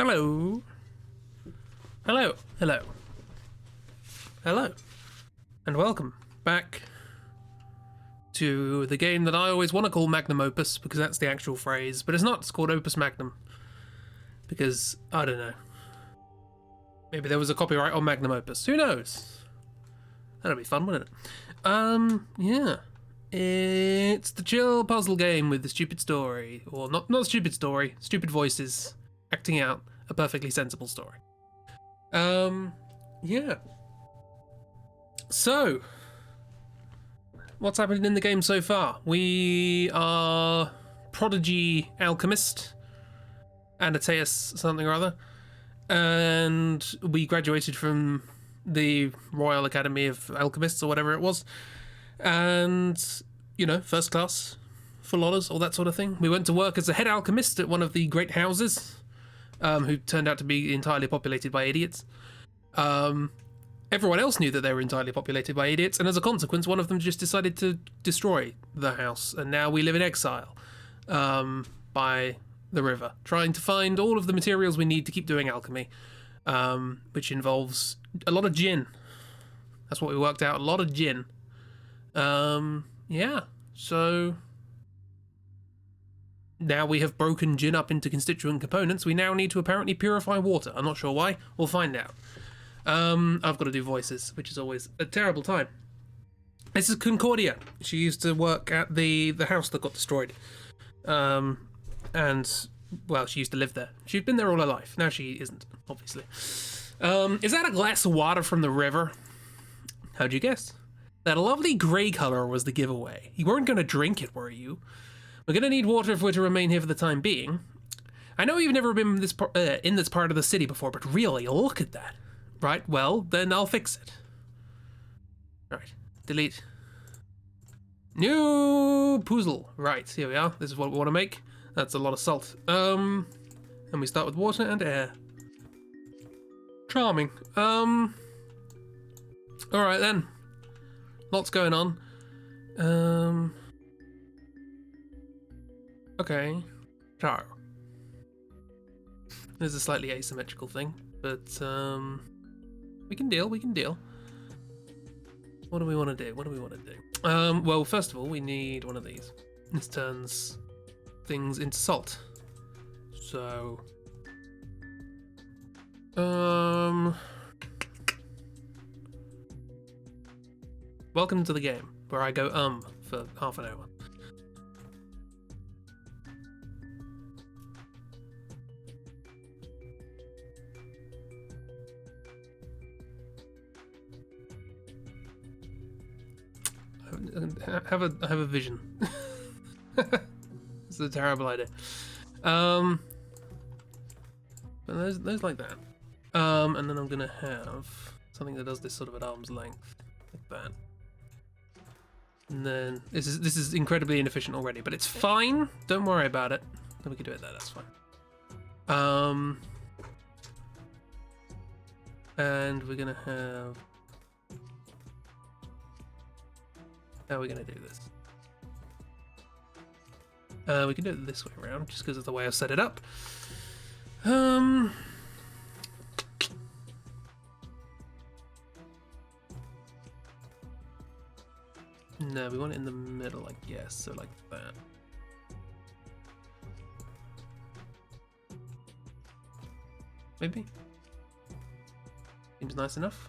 Hello. Hello. Hello. Hello. And welcome back to the game that I always want to call Magnum Opus, because that's the actual phrase, but it's not. It's called Opus Magnum. Because, I don't know. Maybe there was a copyright on Magnum Opus. Who knows? That'd be fun, wouldn't it? Yeah. It's the chill puzzle game with the stupid story. Or not stupid story, stupid voices acting out a perfectly sensible story. Yeah. So, what's happened in the game so far? We are prodigy alchemist, Anateus something or other, and we graduated from the Royal Academy of Alchemists or whatever it was, and, you know, first class, full honours, all that sort of thing. We went to work as a head alchemist at one of the great houses, who turned out to be entirely populated by idiots. Everyone else knew that they were entirely populated by idiots, and as a consequence, one of them just decided to destroy the house, and now we live in exile by the river, trying to find all of the materials we need to keep doing alchemy, which involves a lot of gin. That's what we worked out, a lot of gin. Yeah, so now we have broken gin up into constituent components. We now need to apparently purify water. I'm not sure why. We'll find out. I've got to do voices, which is always a terrible time. This is Concordia. She used to work at the house that got destroyed. And, well, she used to live there. She's been there all her life. Now she isn't, obviously. Is that a glass of water from the river? How'd you guess? That lovely grey colour was the giveaway. You weren't going to drink it, were you? We're going to need water if we're to remain here for the time being. I know you've never been in this part of the city before, but really, look at that. Right, well, then I'll fix it. Right, delete. New puzzle. Right, here we are. This is what we want to make. That's a lot of salt. And we start with water and air. Charming. Alright then. Lots going on. Okay. Char. There's a slightly asymmetrical thing, but we can deal. What do we want to do? Well, first of all, we need one of these. This turns things into salt. So, welcome to the game, where I go for half an hour. I have a vision. It's a terrible idea. But those like that. And then I'm gonna have something that does this sort of at arm's length, like that. And then this is incredibly inefficient already, but it's fine. Don't worry about it. Then we can do it there. That's fine. And we're gonna have. How are we going to do this? We can do it this way around, just because of the way I've set it up. No, we want it in the middle, I guess, so like that. Maybe? Seems nice enough.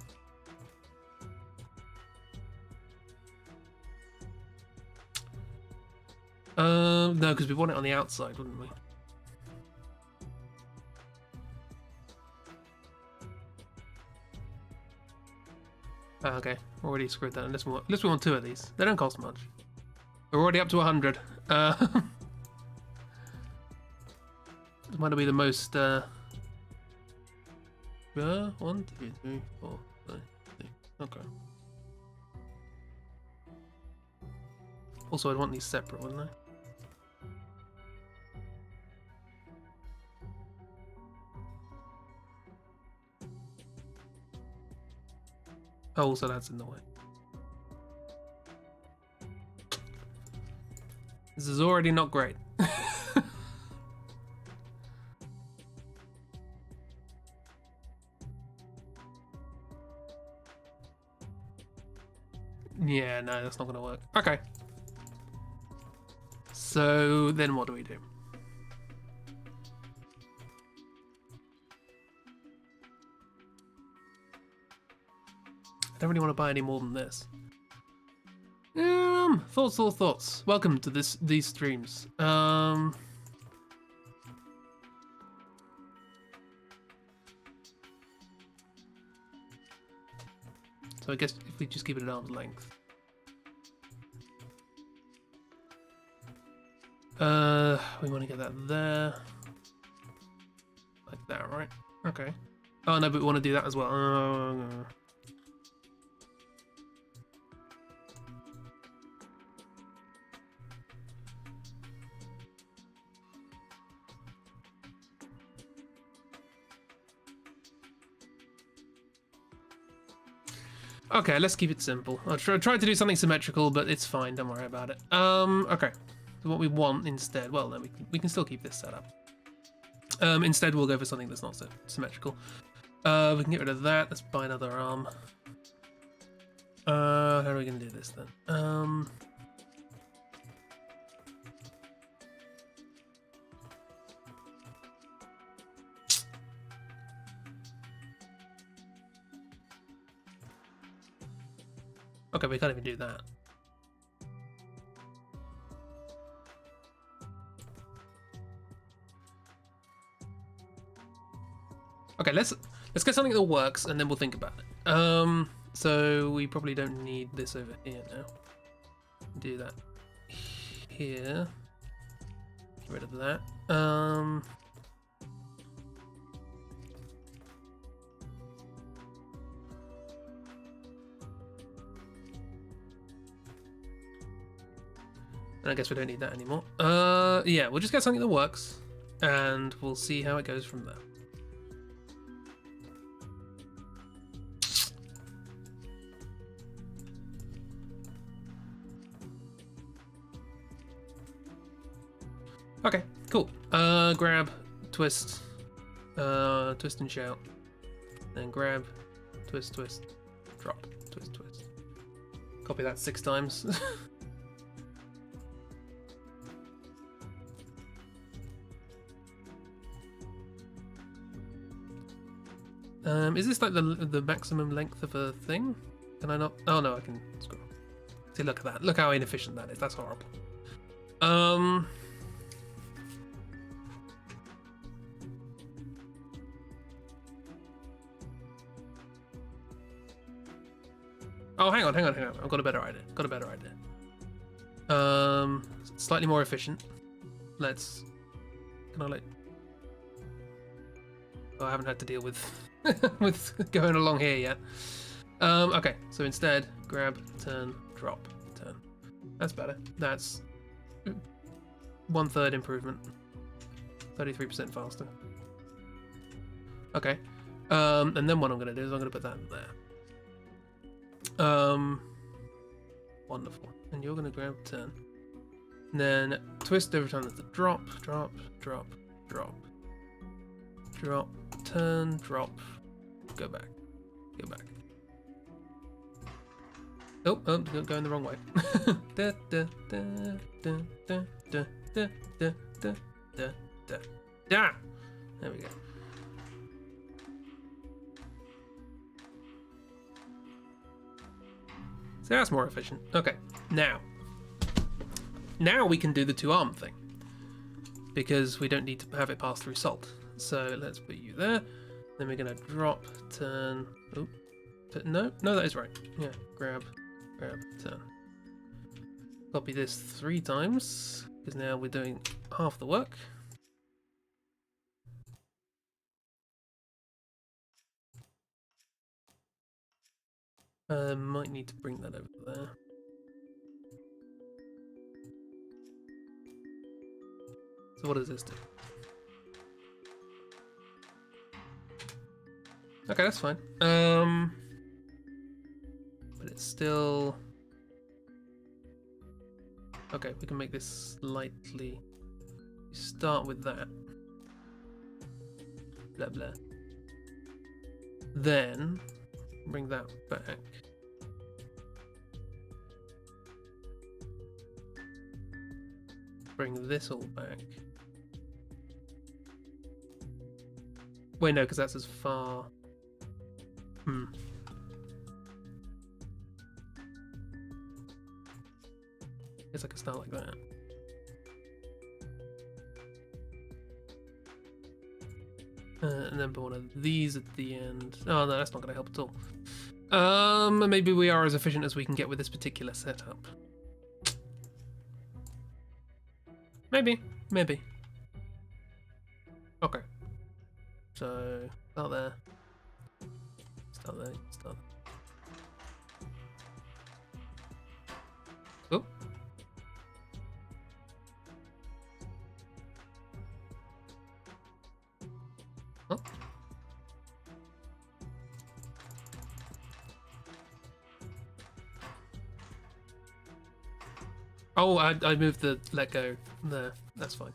No, because we want it on the outside, wouldn't we? Okay, already screwed that. Unless we want two of these. They don't cost much. We're already up to 100. This might be the most. 1, 2, 3, 4, 5, 6. Okay. Also, I'd want these separate, wouldn't I? Oh, also that's in the way. This is already not great. Yeah, no, that's not going to work. Okay. So then what do we do? I don't really want to buy any more than this. Thoughts. Welcome to these streams. So I guess if we just keep it at arm's length. We want to get that there. Like that, right? Okay. Oh no, but we want to do that as well. Okay, let's keep it simple. I tried to do something symmetrical, but it's fine. Don't worry about it. Okay. So what we want instead, well, then we can still keep this set up. Instead, we'll go for something that's not so symmetrical. We can get rid of that. Let's buy another arm. How are we going to do this then? Okay, we can't even do that. Okay, let's get something that works, and then we'll think about it. So we probably don't need this over here now. Do that here. Get rid of that. And I guess we don't need that anymore. Yeah, we'll just get something that works, and we'll see how it goes from there. Okay, cool. Grab, twist, twist and shout. Then grab, twist, drop, twist. Copy that 6 times. Is this like the maximum length of a thing? Can I not? Oh no, I can scroll. See, look at that. Look how inefficient that is. That's horrible. Oh, hang on. I've got a better idea. Slightly more efficient. Can I like? Oh, I haven't had to deal with with going along here yet. Okay, so instead, grab, turn, drop, turn. That's better. That's 1/3 improvement. 33% faster. Okay. And then what I'm gonna do is I'm gonna put that there. Wonderful. And you're gonna grab, turn. And then twist every time there's a drop, turn, drop, go back. Oh, going the wrong way. There we go. So that's more efficient. Okay, now we can do the 2-arm thing because we don't need to have it pass through salt. So let's put you there. Then we're gonna drop, turn. Oh, no, that is right. Yeah, grab, turn. Copy this 3 times because now we're doing half the work. Might need to bring that over there. So what does this do? Okay, that's fine. But it's still... Okay, we can make this slightly... Start with that. Blah, blah. Then, bring that back. Bring this all back. Wait, no, because that's as far. Guess I can start like that. And then put one of these at the end. Oh, no, that's not going to help at all. Maybe we are as efficient as we can get with this particular setup. Maybe. Okay. So, start there. Start there. Oh. Oh, I moved the let go there. That's fine.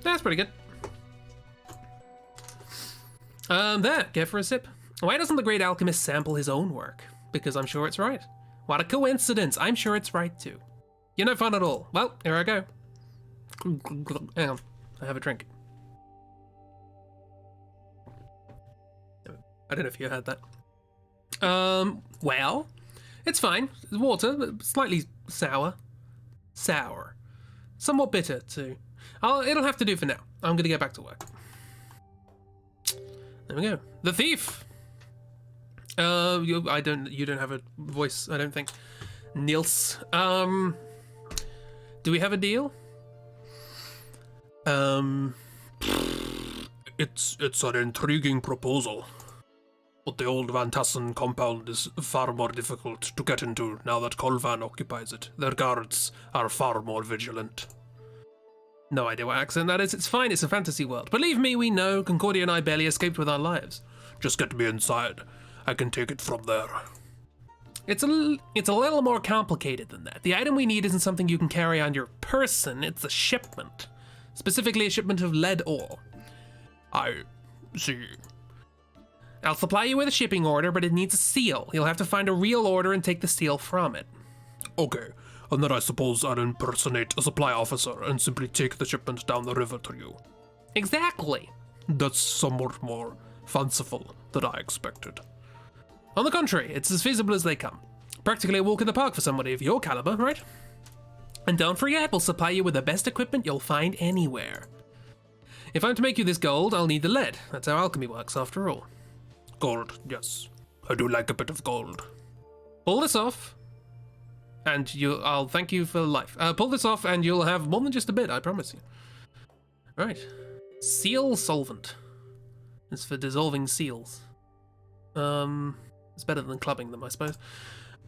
That's pretty good. There, get for a sip. Why doesn't the great alchemist sample his own work? Because I'm sure it's right. What a coincidence, I'm sure it's right too. You're no fun at all. Well, here I go. Hang on, I have a drink. I don't know if you heard that. Well, it's fine. It's water, but slightly sour. Sour. Somewhat bitter too. It'll have to do for now. I'm gonna get back to work. There we go. The thief! You don't have a voice, I don't think. Niels. Do we have a deal? It's an intriguing proposal. But the old Van Tassen compound is far more difficult to get into now that Kolvan occupies it. Their guards are far more vigilant. No idea what accent that is. It's fine, it's a fantasy world. Believe me, we know. Concordia and I barely escaped with our lives. Just get me inside. I can take it from there. It's a little more complicated than that. The item we need isn't something you can carry on your person, it's a shipment. Specifically a shipment of lead ore. I see. I'll supply you with a shipping order, but it needs a seal. You'll have to find a real order and take the seal from it. Okay, and then I suppose I'll impersonate a supply officer and simply take the shipment down the river to you. Exactly. That's somewhat more fanciful than I expected. On the contrary, it's as feasible as they come. Practically a walk in the park for somebody of your caliber, right? And don't forget, we'll supply you with the best equipment you'll find anywhere. If I'm to make you this gold, I'll need the lead. That's how alchemy works, after all. Gold, yes. I do like a bit of gold. Pull this off, and I'll thank you for life. Pull this off, and you'll have more than just a bit, I promise you. Right. Seal solvent. It's for dissolving seals. It's better than clubbing them, I suppose.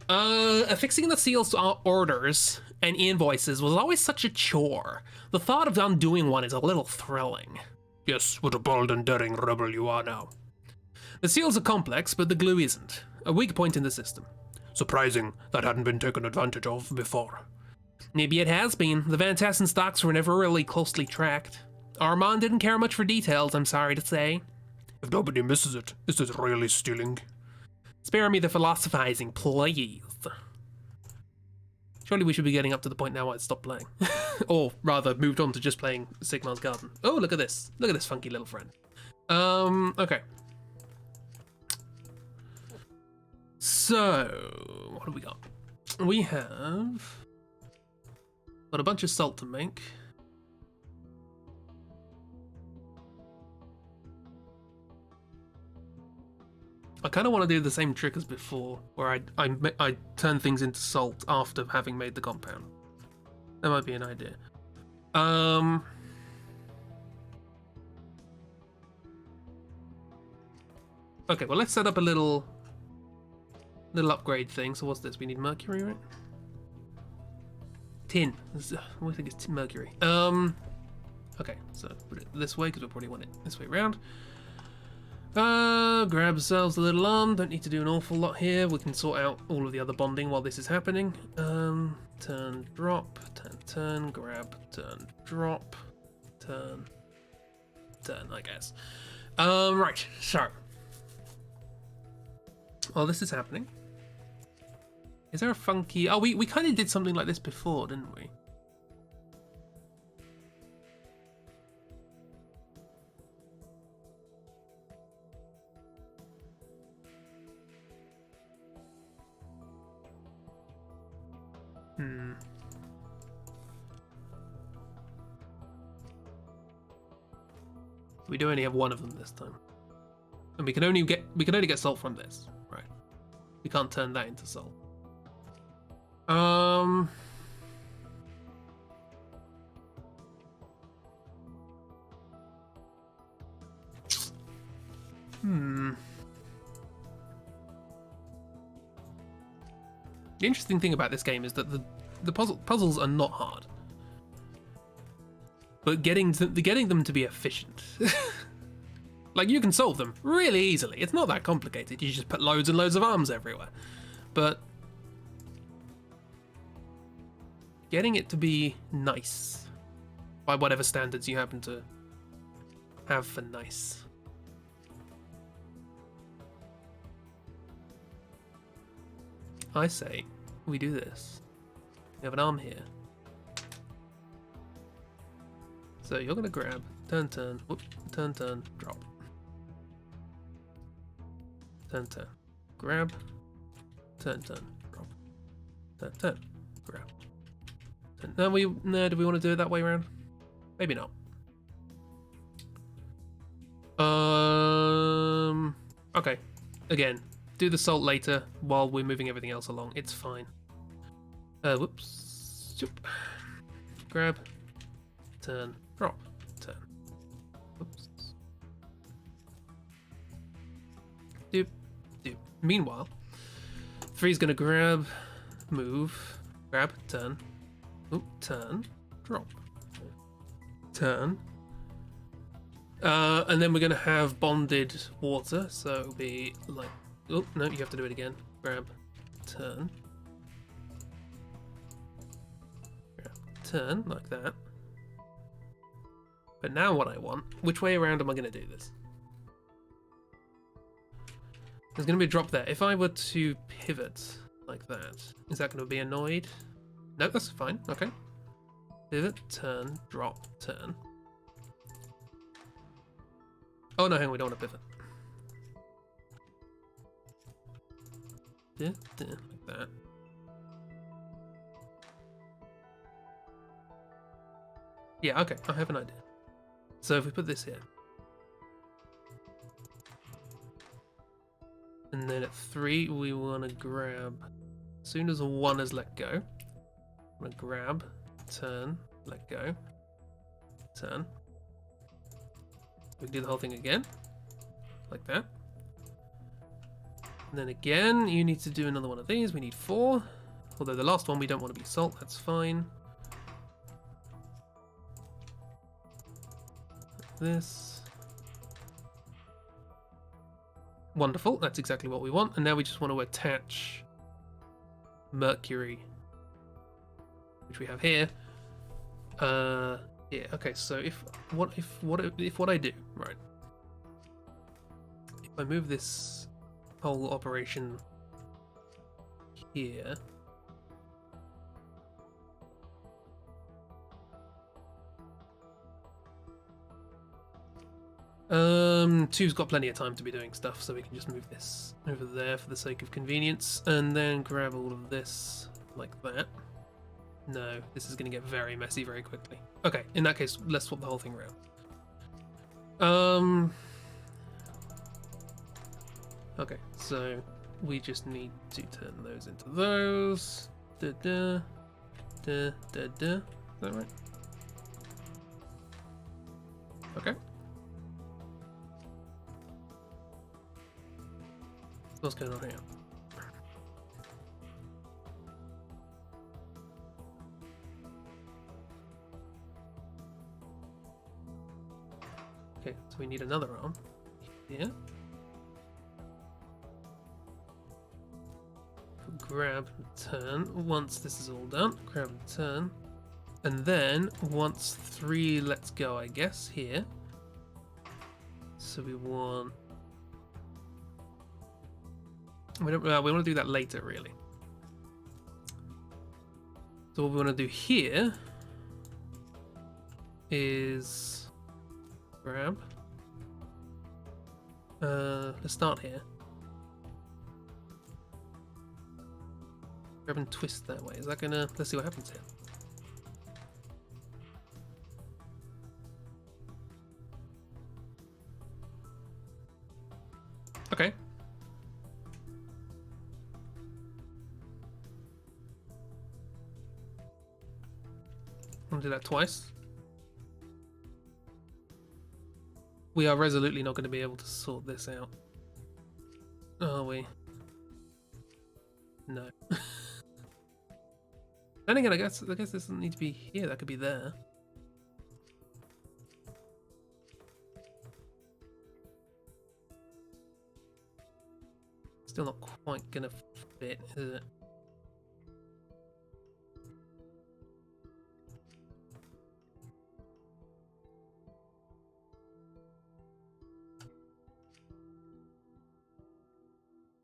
Affixing the seals to orders and invoices was always such a chore. The thought of undoing one is a little thrilling. Yes, what a bold and daring rebel you are now. The seals are complex, but the glue isn't. A weak point in the system. Surprising that hadn't been taken advantage of before. Maybe it has been. The Van Tassen stocks were never really closely tracked. Armand didn't care much for details, I'm sorry to say. If nobody misses it, is it really stealing? Spare me the philosophizing, please. Surely we should be getting up to the point now where I'd stop playing. Or rather, moved on to just playing Sigmar's Garden. Oh, look at this. Look at this funky little friend. Okay. So, what have we got? We have got a bunch of salt to make. I kind of want to do the same trick as before, where I turn things into salt after having made the compound. That might be an idea. Okay, well let's set up a little upgrade thing. So what's this? We need mercury, right? Tin. I think it's mercury. Okay, so put it this way because we probably want it this way around. Grab ourselves a little arm. Don't need to do an awful lot here. We can sort out all of the other bonding while this is happening. Turn, drop, turn, grab, turn, drop, turn, I guess. Right, so. While this is happening, is there a funky... Oh, we kind of did something like this before, didn't we? We do only have one of them this time, and we can only get salt from this, right? We can't turn that into salt. The interesting thing about this game is that the puzzles are not hard, but getting them to be efficient. Like, you can solve them really easily. It's not that complicated. You just put loads and loads of arms everywhere. But getting it to be nice, by whatever standards you happen to have for nice. I say we do this. We have an arm here. So you're going to grab, turn, whoop, turn, drop. Turn, grab, turn, drop. Turn, grab. Turn. No, do we want to do it that way around? Maybe not. Okay. Again, do the salt later while we're moving everything else along. It's fine. Whoops. Grab, turn, drop, turn. Whoops. Doop. Meanwhile, 3's gonna grab, move, grab, turn, oop, turn, drop, turn, and then we're gonna have bonded water. So it'll be like, oh no, you have to do it again. Grab, turn, like that. But now what I want, which way around am I gonna do this? There's going to be a drop there. If I were to pivot like that, is that going to be annoyed? No, that's fine. Okay. Pivot, turn, drop, turn. Oh no, hang on, we don't want to pivot. Like that. Yeah, okay, I have an idea. So if we put this here, and then at 3, we want to grab, as soon as 1 is let go, I'm going to grab, turn, let go, turn. We can do the whole thing again, like that. And then again, you need to do another one of these. We need 4, although the last one we don't want to be salt, that's fine. Like this. Wonderful, that's exactly what we want. And now we just want to attach mercury, which we have here. Yeah, okay, so what I do, right? If I move this whole operation here, two's got plenty of time to be doing stuff, so we can just move this over there for the sake of convenience, and then grab all of this like that. No, this is going to get very messy very quickly. Okay, in that case, let's swap the whole thing around. Okay, so we just need to turn those into those. Is that right? Okay. What's going on here? Okay, so we need another arm here. grab and turn once this is all done. Grab and turn. And then once 3 lets go, I guess, here. So we want... we want to do that later, really. So what we want to do here is grab. Let's start here. Grab and twist that way. Is that gonna... let's see what happens here. Okay. I'm gonna do that twice. We are resolutely not going to be able to sort this out. Are we? No. Then again, I guess this doesn't need to be here. That could be there. Still not quite gonna fit, is it?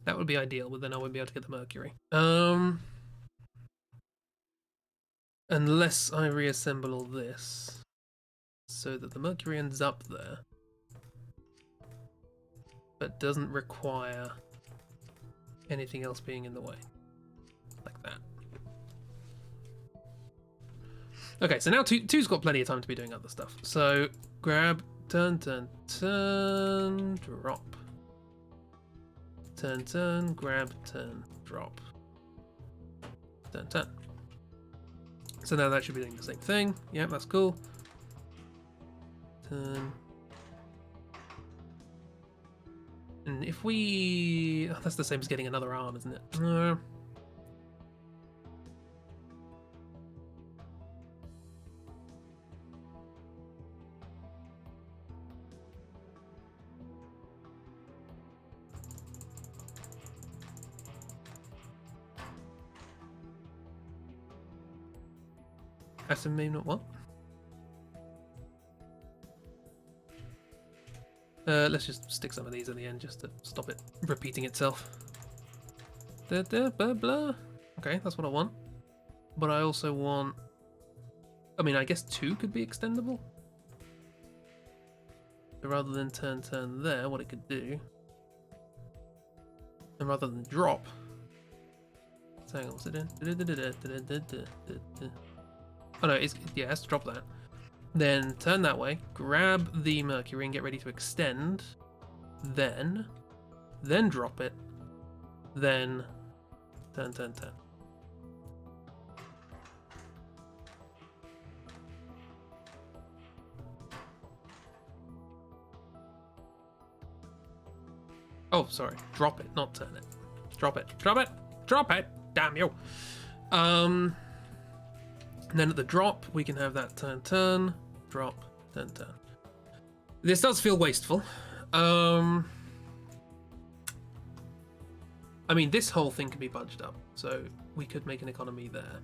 That would be ideal, but then I wouldn't be able to get the mercury. Unless I reassemble all this so that the mercury ends up there, but doesn't require anything else being in the way. Like that. Okay, so now two's got plenty of time to be doing other stuff. So grab, turn, turn, turn, drop. Turn, turn, grab, turn, drop. Turn, turn. So now that should be doing the same thing. Yeah, that's cool. Turn. And if we... oh, that's the same as getting another arm, isn't it? Maybe not what? Let's just stick some of these at the end just to stop it repeating itself. Blah, blah, blah. Okay, that's what I want. But I also want... I mean, I guess 2 could be extendable. So rather than turn, turn there, what it could do... and rather than drop... so hang on, what's it in? Oh no, yeah, it has to drop that. Then turn that way, grab the mercury and get ready to extend. Then drop it. Then turn, turn, turn. Oh, sorry. Drop it, not turn it. Drop it. Drop it. Drop it. Damn you. And then at the drop, we can have that turn, turn, drop, turn, turn. This does feel wasteful. I mean, this whole thing can be bunched up, so we could make an economy there.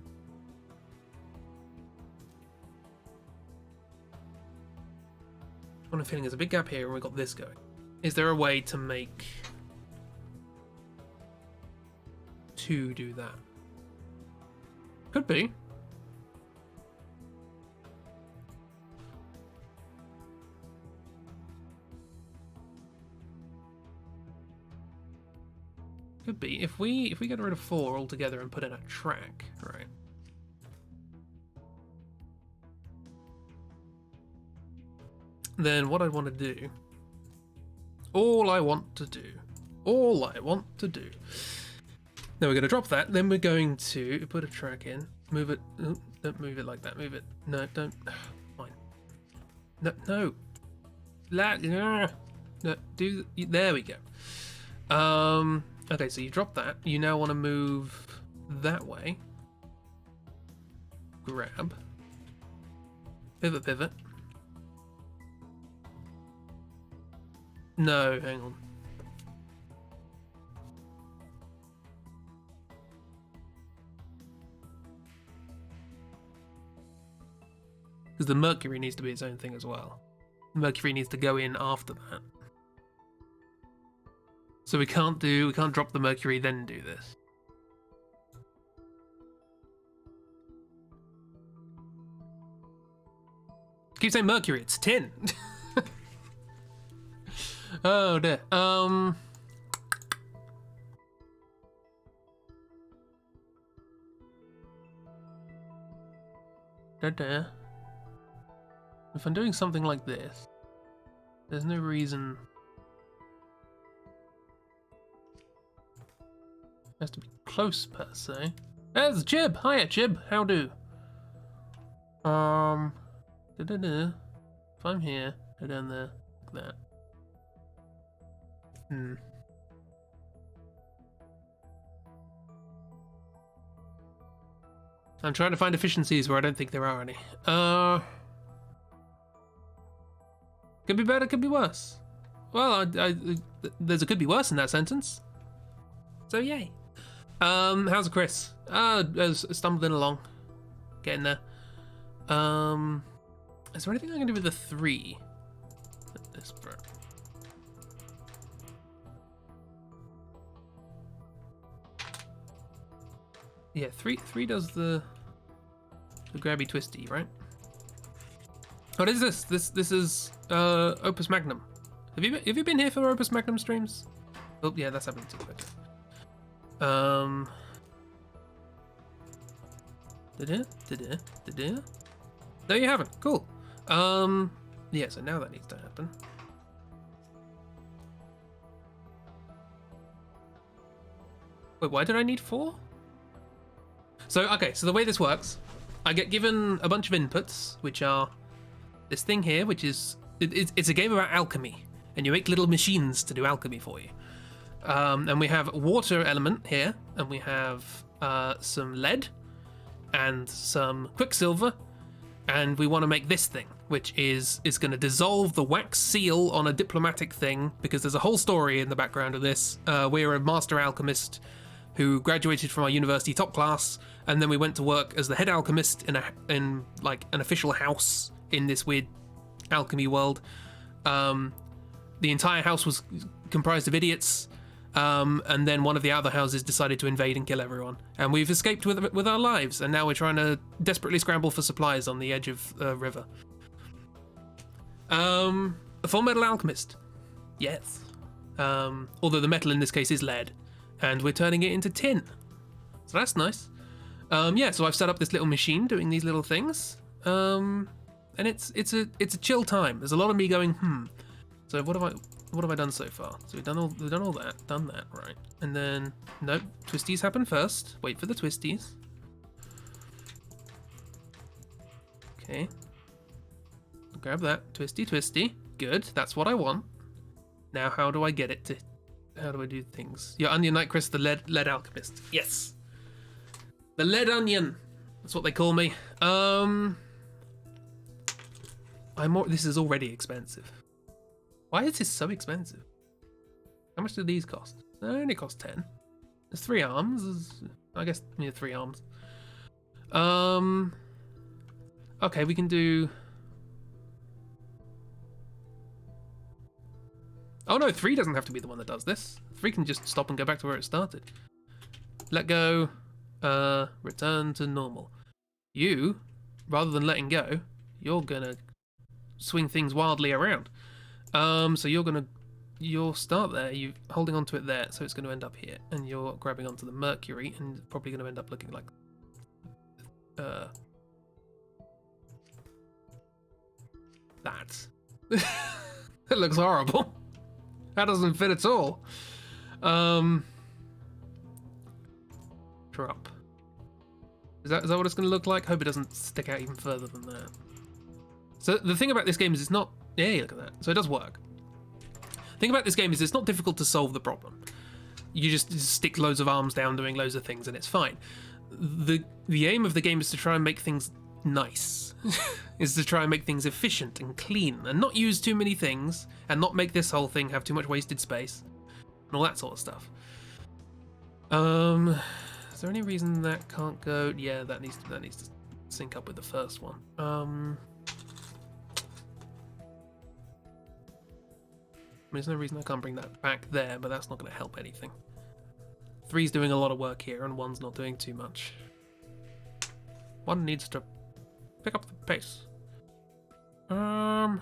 What I'm feeling is a big gap here, and we've got this going. Is there a way to make 2 do that? Could be. Could be. If we get rid of 4 altogether and put in a track, right? Then what I want to do, all I want to do. Then we're going to drop that. Then we're going to put a track in. Move it. Ooh, don't move it like that. Move it. No, don't. Fine. No. No. Do. There we go. Okay, so you drop that. You now want to move that way. Grab. Pivot. No, hang on. Because the mercury needs to be its own thing as well. Mercury needs to go in after that. So we can't drop the mercury then do this. Keep saying mercury, it's tin. Oh dear. If I'm doing something like this, there's no reason. It has to be close per se. There's Chib. Hiya, Chib. How do? If I'm here, go down there like that. I'm trying to find efficiencies where I don't think there are any. Could be better, could be worse. Well, there's a could be worse in that sentence. So yay. How's Chris? Stumbling along, getting there. Is there anything I can do with the 3? This bro. Yeah, 3 does the grabby twisty, right? What is this? This is Opus Magnum. Have you been here for Opus Magnum streams? Oh yeah, that's happening too. Okay. No, you haven't. Cool. Yeah. So now that needs to happen. Wait, why did I need 4? So okay, so the way this works, I get given a bunch of inputs, which are this thing here, which is it's a game about alchemy, and you make little machines to do alchemy for you. And we have a water element here, and we have some lead and some quicksilver, and we want to make this thing, which is going to dissolve the wax seal on a diplomatic thing, because there's a whole story in the background of this. We're a master alchemist who graduated from our university top class, and then we went to work as the head alchemist in like an official house in this weird alchemy world. The entire house was comprised of idiots, and then one of the other houses decided to invade and kill everyone. And we've escaped with our lives, and now we're trying to desperately scramble for supplies on the edge of the river. A full metal alchemist. Yes. Although the metal in this case is lead, and we're turning it into tin. So that's nice. Yeah, so I've set up this little machine doing these little things. And it's a chill time. There's a lot of me going, So what have I done so far? So we've done all that, right? And then nope, twisties happen first. Wait for the twisties. Okay. Grab that. Twisty. Good. That's what I want. Now how do I get it to how do I do things? Your onion knight, Chris, the lead alchemist. Yes. The lead onion. That's what they call me. This is already expensive. Why is this so expensive? How much do these cost? They only cost 10. There's 3 arms. I guess 3 arms. Okay, we can do. Oh no, 3 doesn't have to be the one that does this. 3 can just stop and go back to where it started. Let go. Return to normal. You, rather than letting go, you're gonna swing things wildly around. So you'll start there, you holding onto it there, so it's going to end up here, and you're grabbing onto the mercury, and it's probably going to end up looking like that. It looks horrible. That doesn't fit at all. Drop. Is that what it's going to look like? Hope it doesn't stick out even further than that. So the thing about this game is it's not. Yeah, look at that. So it does work. The thing about this game is it's not difficult to solve the problem. You just stick loads of arms down doing loads of things and it's fine. The aim of the game is to try and make things nice. Is to try and make things efficient and clean and not use too many things and not make this whole thing have too much wasted space and all that sort of stuff. Is there any reason that can't go? Yeah, that needs to sync up with the first one. There's no reason I can't bring that back there, but that's not going to help anything. 3's doing a lot of work here, and 1's not doing too much. 1 needs to pick up the pace. Yeah,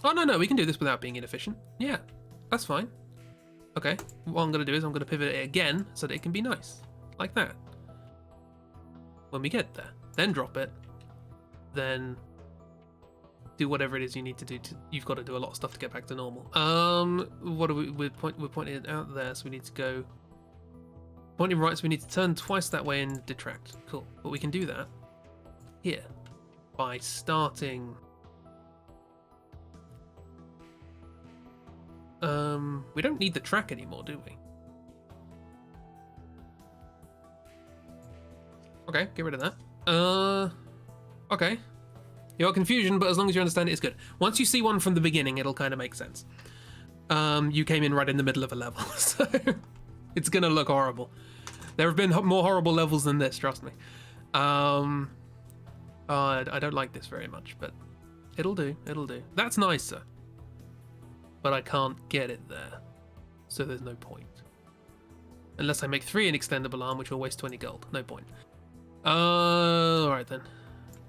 Oh, no, we can do this without being inefficient. Yeah, that's fine. Okay, what I'm going to do is I'm going to pivot it again so that it can be nice. Like that. When we get there. Then drop it. Then do whatever it is you need to do. You've got to do a lot of stuff to get back to normal. What are we're pointing it out there, so we need to go... Pointing right, so we need to turn twice that way and detract. Cool. But we can do that here by starting... we don't need the track anymore, do we? Okay, get rid of that. Okay. You got confusion, but as long as you understand it, it's good. Once you see one from the beginning, it'll kind of make sense. You came in right in the middle of a level, so it's gonna look horrible. There have been more horrible levels than this, trust me. I don't like this very much, but it'll do, it'll do. That's nicer. But I can't get it there, so there's no point. Unless I make 3 an extendable arm, which will waste 20 gold. No point. Alright then.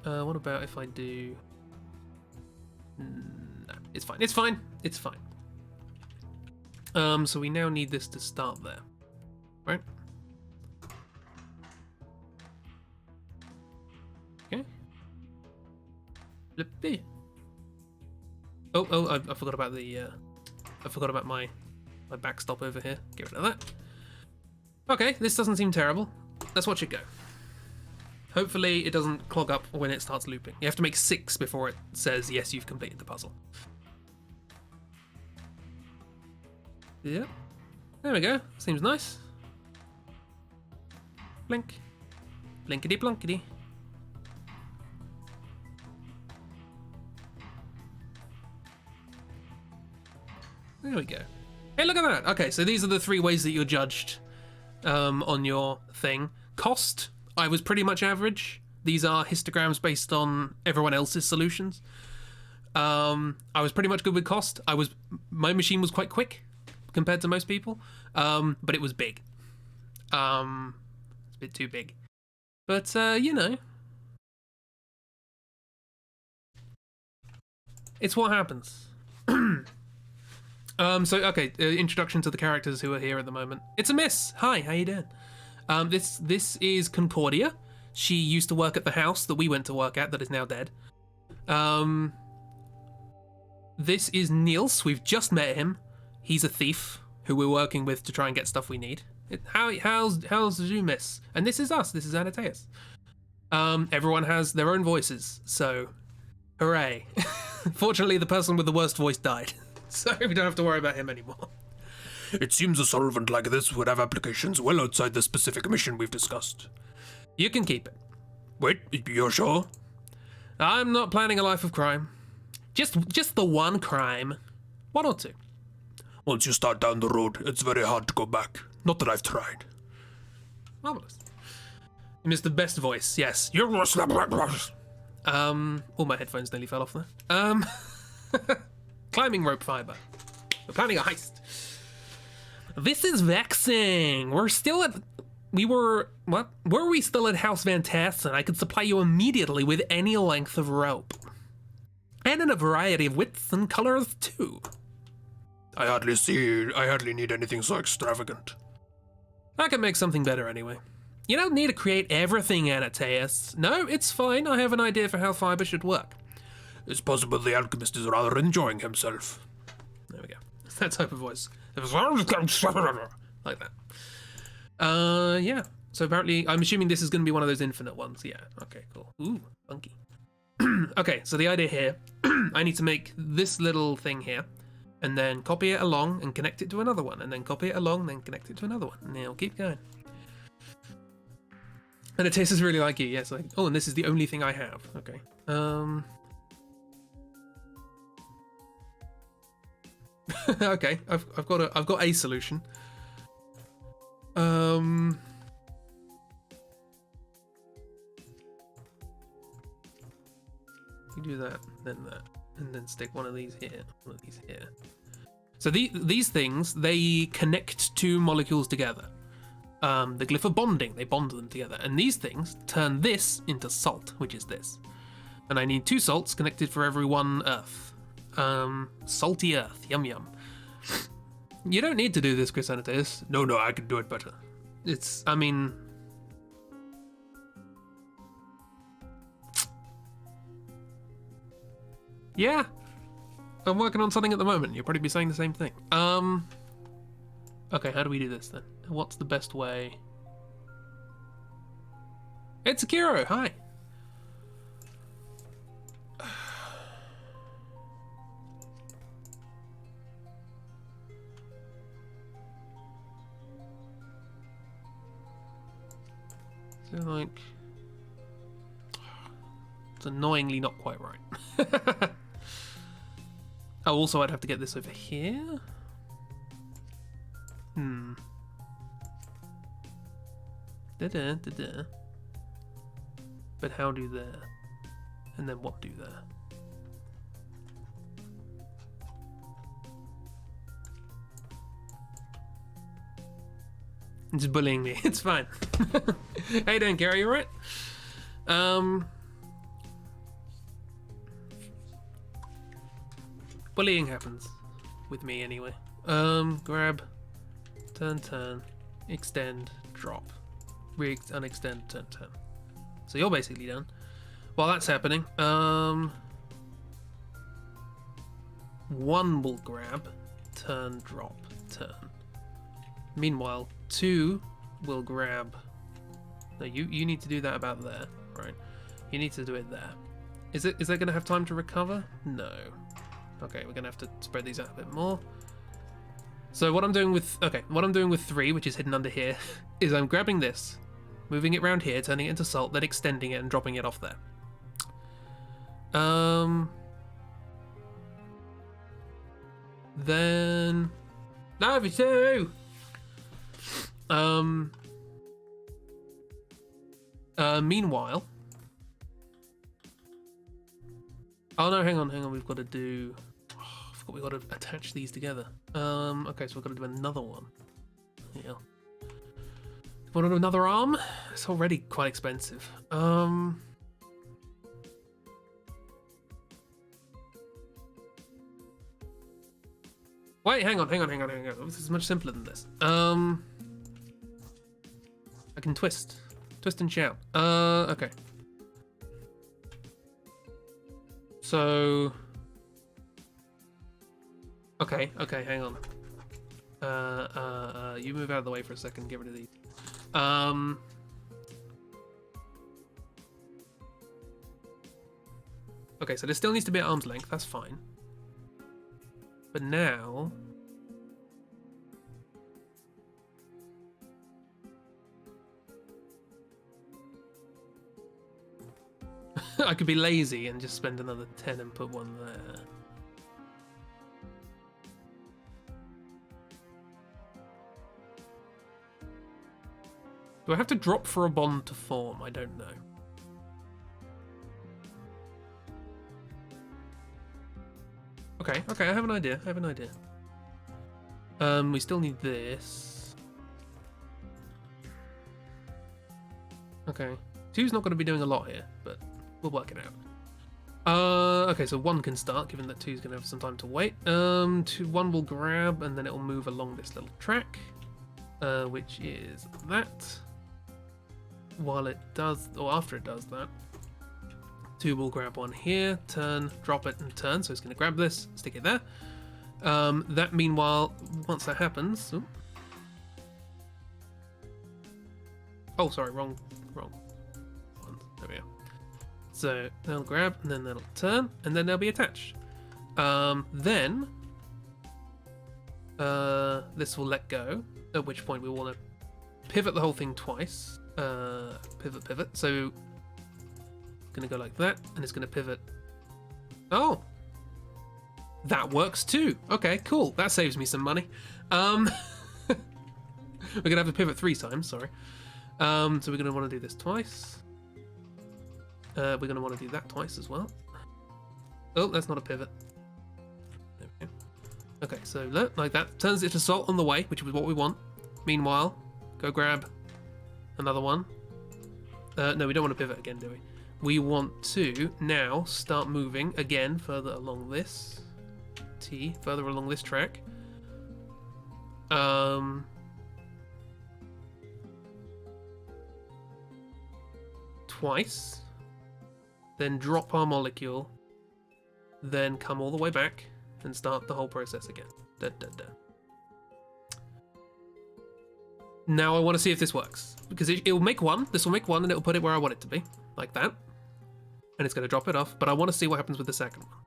What about if I do... Nah, it's fine. It's fine. It's fine. So we now need this to start there. Right? Okay. Flippy. Oh, I forgot about the, I forgot about my backstop over here. Get rid of that. Okay, this doesn't seem terrible. Let's watch it go. Hopefully it doesn't clog up when it starts looping. You have to make 6 before it says, yes, you've completed the puzzle. Yeah. There we go. Seems nice. Blink. Blinkety blonkety. There we go. Hey, look at that. Okay, so these are the 3 ways that you're judged on your thing. Cost, I was pretty much average. These are histograms based on everyone else's solutions. I was pretty much good with cost. My machine was quite quick compared to most people, but it was big. It's a bit too big. But, you know. It's what happens. Okay, introduction to the characters who are here at the moment. It's a miss. Hi, how you doing? This is Concordia. She used to work at the house that we went to work at that is now dead. This is Niels. We've just met him. He's a thief who we're working with to try and get stuff we need. How's Zumis? And this is us. This is Anateus. Everyone has their own voices, so hooray. Fortunately, the person with the worst voice died. So we don't have to worry about him anymore. It seems a solvent like this would have applications well outside the specific mission we've discussed. You can keep it. Wait, you're sure? I'm not planning a life of crime. Just the one crime. 1 or 2. Once you start down the road, it's very hard to go back. Not that I've tried. Marvelous. You missed the best voice, yes. All my headphones nearly fell off there. Climbing rope fiber. We're planning a heist. This is vexing. We're still at... Were we still at House Van Tassen? I could supply you immediately with any length of rope. And in a variety of widths and colors, too. I hardly need anything so extravagant. I can make something better anyway. You don't need to create everything, Anateus. No, it's fine. I have an idea for how fiber should work. It's possible the alchemist is rather enjoying himself. There we go. It's that type of voice. Like that. Yeah. So apparently, I'm assuming this is going to be one of those infinite ones. Yeah. Okay, cool. Ooh, funky. Okay, so the idea here, I need to make this little thing here, and then copy it along and connect it to another one, and then copy it along, then connect it to another one. And it'll keep going. And it tastes really like you. Yes. Like, oh, and this is the only thing I have. Okay. Okay, I've got a solution. You do that, then that, and then stick one of these here, one of these here. So these things, they connect two molecules together. The glyph of bonding, they bond them together. And these things turn this into salt, which is this. And I need 2 salts connected for every 1 earth. Salty earth, yum yum. You don't need to do this, Chrysanthus. No, I can do it better. It's, I mean... Yeah. I'm working on something at the moment. You'll probably be saying the same thing. Okay, how do we do this then? What's the best way? It's Akiro, hi. So like, it's annoyingly not quite right. Oh, also I'd have to get this over here. Da-da. But how do there? And then what do there? It's bullying me. It's fine. How you doing, Gary? You alright? Bullying happens. With me, anyway. Grab. Turn. Extend. Drop. Unextend. Turn. So you're basically done. While that's happening, 1 will grab. Turn. Drop. Turn. Meanwhile, 2 will grab. No, you need to do that about there, right? You need to do it there. Is that going to have time to recover? No. Okay, we're going to have to spread these out a bit more. So what I'm doing with 3, which is hidden under here, is I'm grabbing this, moving it around here, turning it into salt, then extending it and dropping it off there. Then number 2. Meanwhile. Oh no, hang on, we've got to do... Oh, I forgot we've got to attach these together. Okay, so we've got to do another one. Yeah. Want to do another arm? It's already quite expensive. Wait, hang on. This is much simpler than this. I can twist and shout. Okay. So, okay, hang on. You move out of the way for a second. Get rid of these. Okay, so there still needs to be at arm's length. That's fine. But now, I could be lazy and just spend another 10 and put one there. Do I have to drop for a bond to form? I don't know. Okay, I have an idea. We still need this. Okay. 2's not going to be doing a lot here, but we'll work it out. Okay, so 1 can start, given that 2's going to have some time to wait. 1 will grab, and then it will move along this little track, which is that. While it does, or after it does that, 2 will grab 1 here, turn, drop it, and turn. So it's going to grab this, stick it there. That meanwhile, once that happens... Ooh. Oh, sorry, wrong one. There we go. So they'll grab, and then they'll turn, and then they'll be attached. Then this will let go, at which point we want to pivot the whole thing twice. Pivot. So gonna go like that, and it's gonna pivot. Oh, that works too. Okay, cool. That saves me some money. We're gonna have to pivot 3 times. Sorry. So we're gonna want to do this twice. We're gonna want to do that twice as well. Oh, that's not a pivot. There we go. Okay, so look, like that. Turns it to salt on the way, which is what we want. Meanwhile, go grab another one. No, we don't want to pivot again, do we? We want to now start moving again further along this further along this track. Twice. Then drop our molecule. Then come all the way back and start the whole process again. Da, da, da. Now I want to see if this works. Because it will make one. This will make one and it will put it where I want it to be. Like that. And it's going to drop it off. But I want to see what happens with the second one.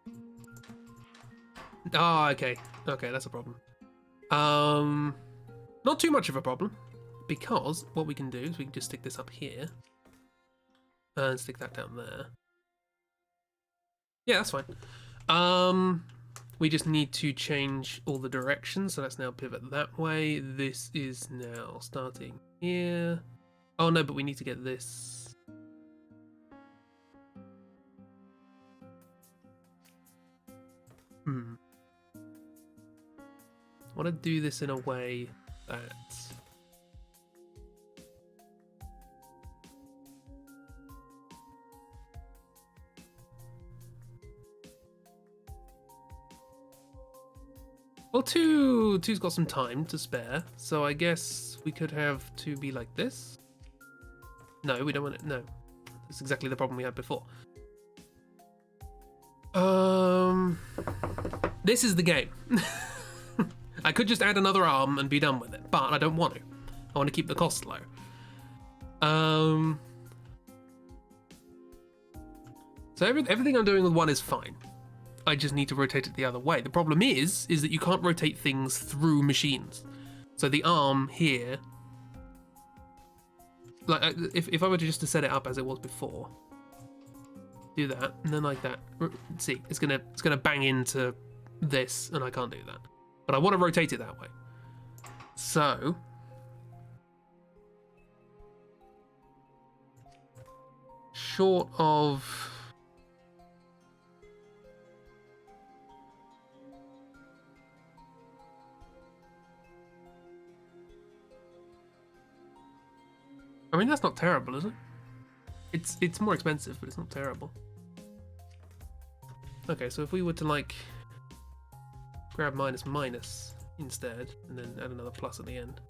Ah, okay. Okay, that's a problem. Not too much of a problem. Because what we can do is we can just stick this up here. And stick that down there. Yeah, that's fine. We just need to change all the directions. So let's now pivot that way. This is now starting here. Oh no, but we need to get this. I want to do this in a way that... Well, two's got some time to spare, so I guess we could have two be like this. No, we don't want it. No, that's exactly the problem we had before. This is the game. I could just add another arm and be done with it, but I don't want to. I want to keep the cost low. So everything I'm doing with one is fine. I just need to rotate it the other way. The problem is that you can't rotate things through machines. So the arm here, like if I were to just to set it up as it was before, do that and then like that. See, it's gonna bang into this, and I can't do that. But I want to rotate it that way. So short of. I mean, that's not terrible, is it? It's more expensive, but it's not terrible. Okay, so if we were to like grab minus minus instead, and then add another plus at the end.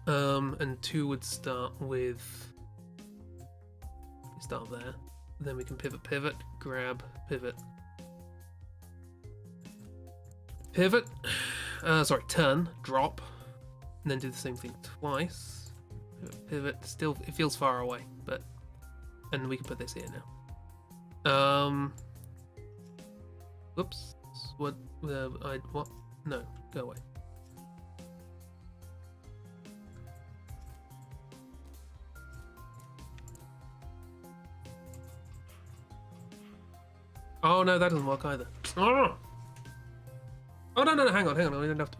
And 2 would start with start there. Then we can pivot, grab, pivot. Pivot. Sorry, turn, drop. And then do the same thing twice. Pivot. Still, it feels far away, but... And we can put this here now. Whoops. What? What? No, go away. Oh no, that doesn't work either. Oh! Oh no, hang on. We don't have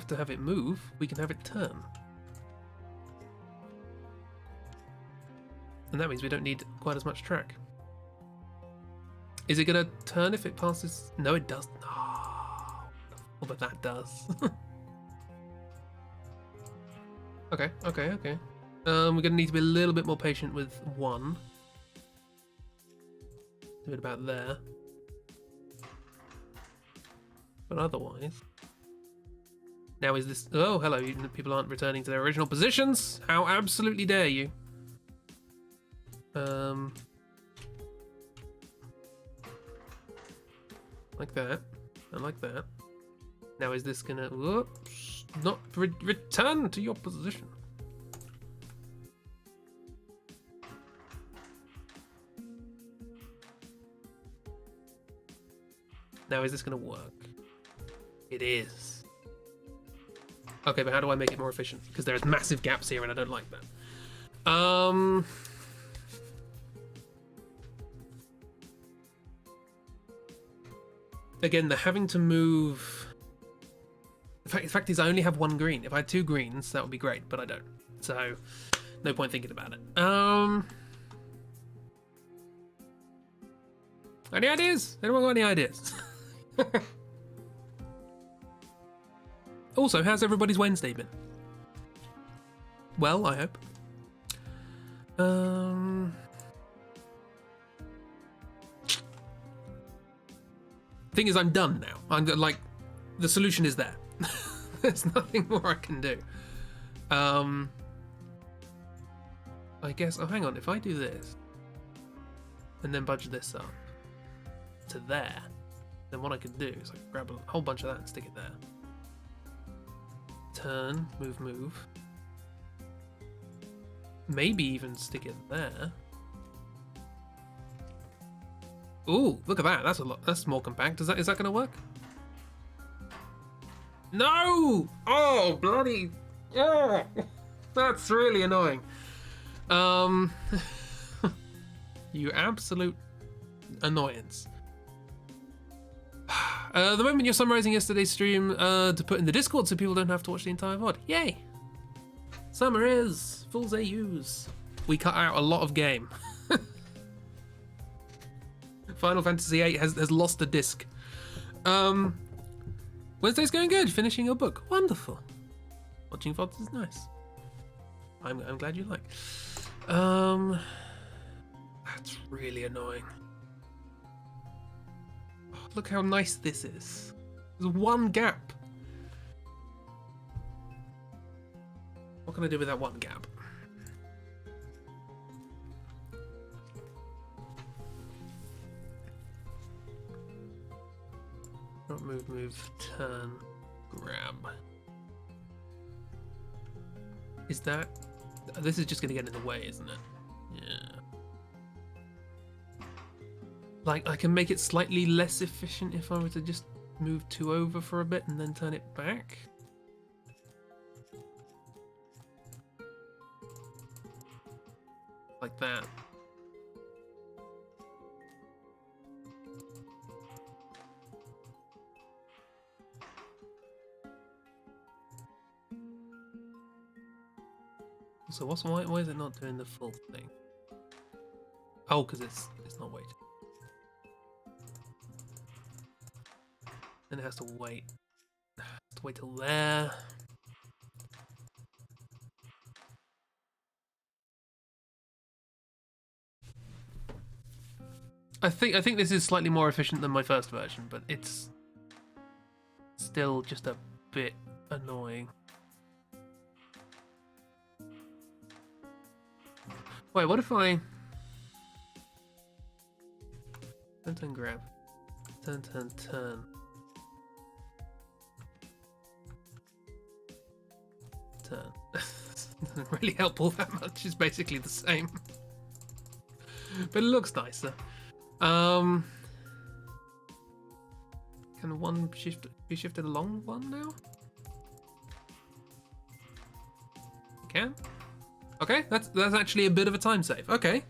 to have it move. We can have it turn. And that means we don't need quite as much track. Is it gonna turn if it passes? No, it doesn't. Oh, but that does. Okay. We're gonna need to be a little bit more patient with 1. Do it about there. But otherwise... Now is this... Oh, hello, people aren't returning to their original positions. How absolutely dare you. Like that. And like that. Now is this gonna... Whoops. Not return to your position. Now, is this going to work? It is. Okay, but how do I make it more efficient? Because there's massive gaps here and I don't like that. Again, the having to move... The fact is I only have 1 green. If I had 2 greens, that would be great, but I don't. So, No point thinking about it. Any ideas? Anyone got any ideas? Also, how's everybody's Wednesday been? Well, I hope. Thing is, I'm done now. I'm like, the solution is there. There's nothing more I can do. I guess. Oh, hang on. If I do this and then budge this up to there, then what I can do is I can grab a whole bunch of that and stick it there. Turn, move. Maybe even stick it there. Ooh, look at that. That's a lot. That's more compact. Is that going to work? No! Oh, bloody! Oh, that's really annoying. You absolute annoyance. The moment you're summarizing yesterday's stream to put in the Discord so people don't have to watch the entire VOD. Yay! Summer is fools AUs. We cut out a lot of game. Final Fantasy VIII has lost a disc. Wednesday's going good. Finishing your book. Wonderful. Watching VODs is nice. I'm glad you like. That's really annoying. Oh, look how nice this is. There's one gap. What can I do with that one gap? Not move, turn, grab. Is that... This is just going to get in the way, isn't it? Yeah. Like, I can make it slightly less efficient if I were to just move 2 over for a bit and then turn it back. Like that. So why is it not doing the full thing? Oh, because it's not waiting. Then it has to wait. It has to wait till there. I think this is slightly more efficient than my first version, but it's still just a bit annoying. Wait, what if I turn, grab, turn, turn, doesn't really help all that much. It's basically the same, but it looks nicer. Can one be shifted along one now? Can? Okay, that's actually a bit of a time save. Okay,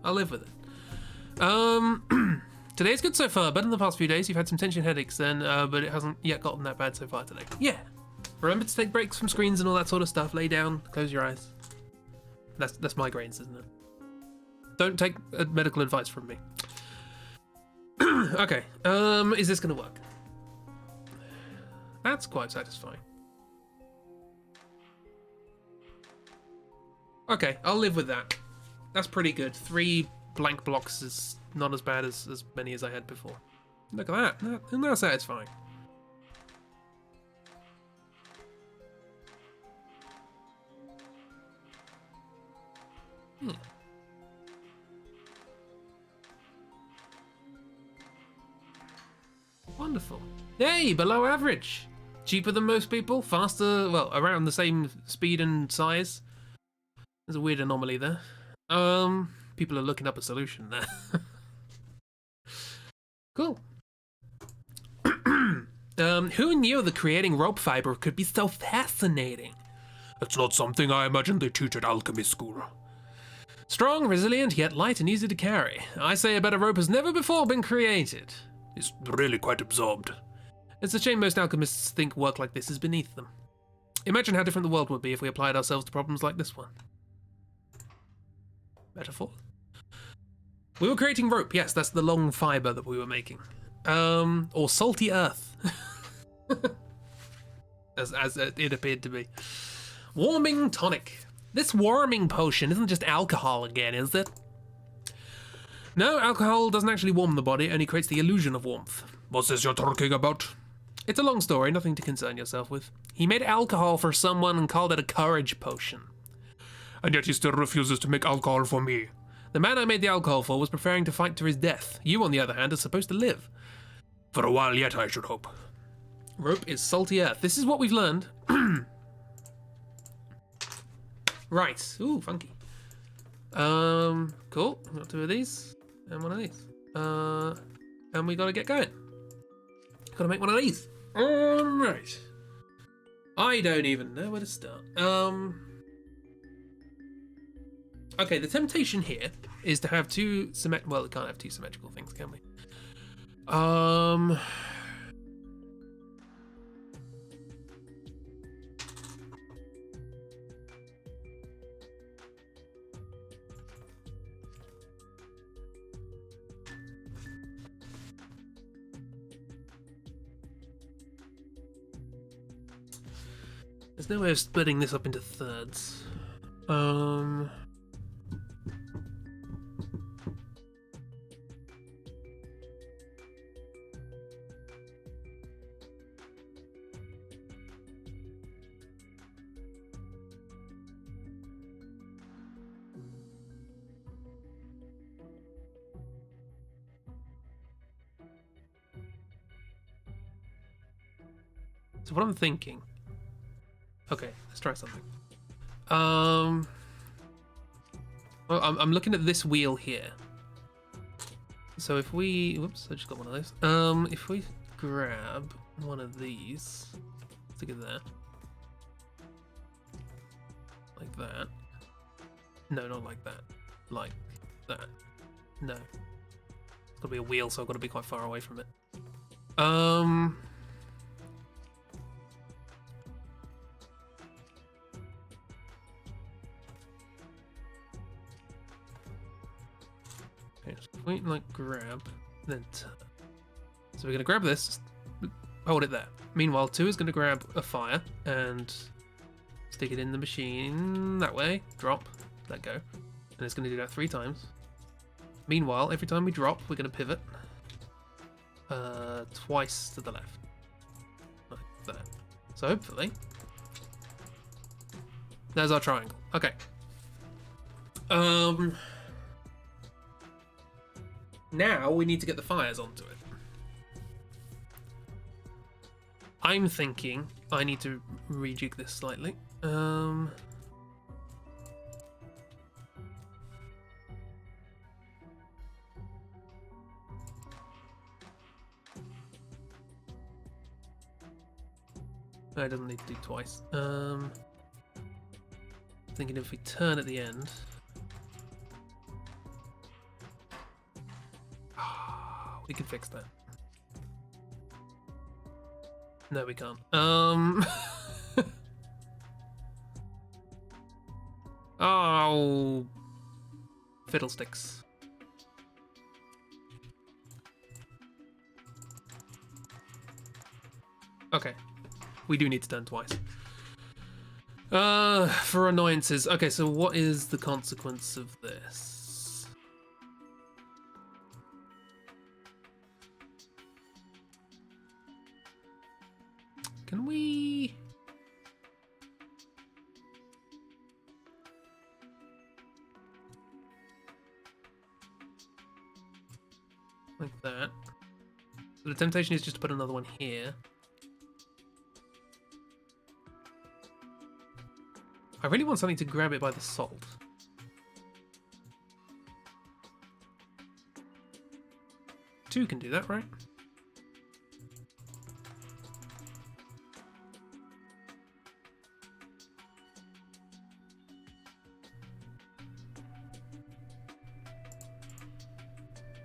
I'll live with it. Today's good so far. Better than the past few days. You've had some tension headaches then, but it hasn't yet gotten that bad so far today. Yeah. Remember to take breaks from screens and all that sort of stuff. Lay down, close your eyes. That's migraines, isn't it? Don't take medical advice from me. Okay, is this gonna work? That's quite satisfying. Okay, I'll live with that. That's pretty good. 3 blank blocks is not as bad as many as I had before. Look at that. Isn't that satisfying? Wonderful. Yay, below average. Cheaper than most people, faster, well, around the same speed and size. There's a weird anomaly there. People are looking up a solution there. Cool. Who knew that creating rope fiber could be so fascinating? It's not something I imagine they teach at alchemy school. Strong, resilient, yet light and easy to carry. I say a better rope has never before been created. It's really quite absorbed. It's a shame most alchemists think work like this is beneath them. Imagine how different the world would be if we applied ourselves to problems like this one. metaphor. We were creating rope. Yes, that's the long fiber that we were making. Or salty earth. as it appeared to be. Warming tonic. This warming potion isn't just alcohol again, is it? No, alcohol doesn't actually warm the body, it only creates the illusion of warmth. What's this you're talking about? It's a long story, nothing to concern yourself with. He made alcohol for someone and called it a courage potion. And yet he still refuses to make alcohol for me. The man I made the alcohol for was preparing to fight to his death. You, on the other hand, are supposed to live. For a while yet, I should hope. Rope is salty earth. This is what we've learned. Right. Ooh, funky. Cool. We've got 2 of these and 1 of these. And we gotta get going. Gotta make 1 of these. Alright. I don't even know where to start. Okay, the temptation here is to have 2 well, we can't have 2 symmetrical things, can we? There's no way of splitting this up into thirds. So what I'm thinking. Okay, let's try something. Well, I'm looking at this wheel here. So if we, whoops, I just got one of those. If we grab one of these, stick it there, like that. No, not like that. Like that. No. It's gotta be a wheel, so I've got to be quite far away from it. Okay, so if we like grab, then turn. So we're gonna grab this, hold it there. Meanwhile, 2 is gonna grab a fire and stick it in the machine that way. Drop, let go, and it's gonna do that 3 times. Meanwhile, every time we drop, we're gonna pivot twice to the left, like that. So hopefully, there's our triangle. Okay. Now we need to get the fires onto it. I'm thinking I need to rejig this slightly. No, it doesn't need to do twice. Thinking if we turn at the end. We can fix that. No, we can't. Oh, fiddlesticks. Okay, we do need to turn twice. For annoyances. Okay, so what is the consequence of this? Can we... like that. So the temptation is just to put another one here. I really want something to grab it by the salt. Two can do that, right?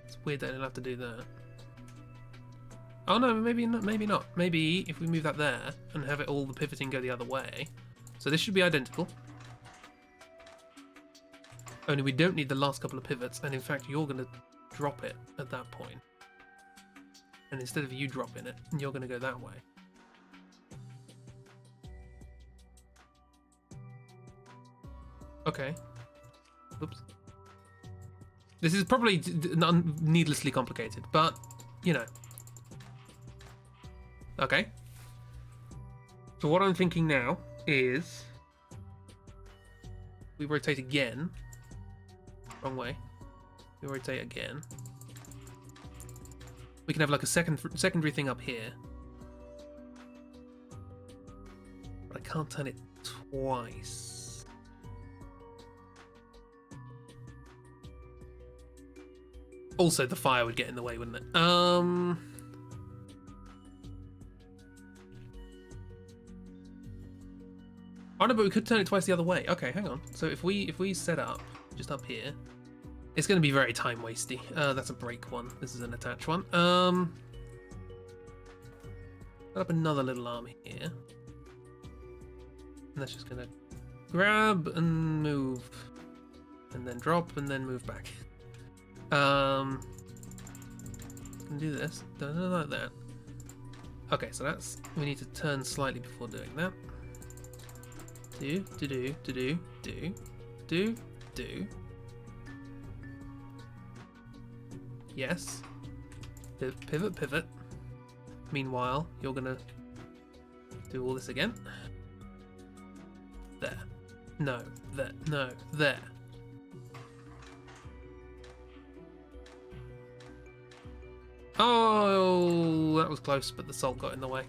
It's weird that I don't have to do that. Oh no, maybe not. Maybe not. Maybe if we move that there and have it all the pivoting go the other way. So this should be identical. Only we don't need the last couple of pivots, and in fact you're going to drop it at that point. And instead of you dropping it, you're going to go that way. Okay. Oops. This is probably needlessly complicated, but, you know. Okay. So what I'm thinking now is... we rotate again. Wrong way. We rotate again. We can have like a secondary thing up here. But I can't turn it twice. Also, the fire would get in the way, wouldn't it? I know, but we could turn it twice the other way. Okay, hang on. So if we set up just up here, it's going to be very time wasty. That's a break one. This is an attach one. Set up another little army here. And that's just going to grab and move, and then drop and then move back. Can do this. Don't like that. Okay, so that's, we need to turn slightly before doing that. Do. Yes. Pivot. Meanwhile, you're gonna do all this again. There. No. There. No. There. Oh, that was close, but the salt got in the way.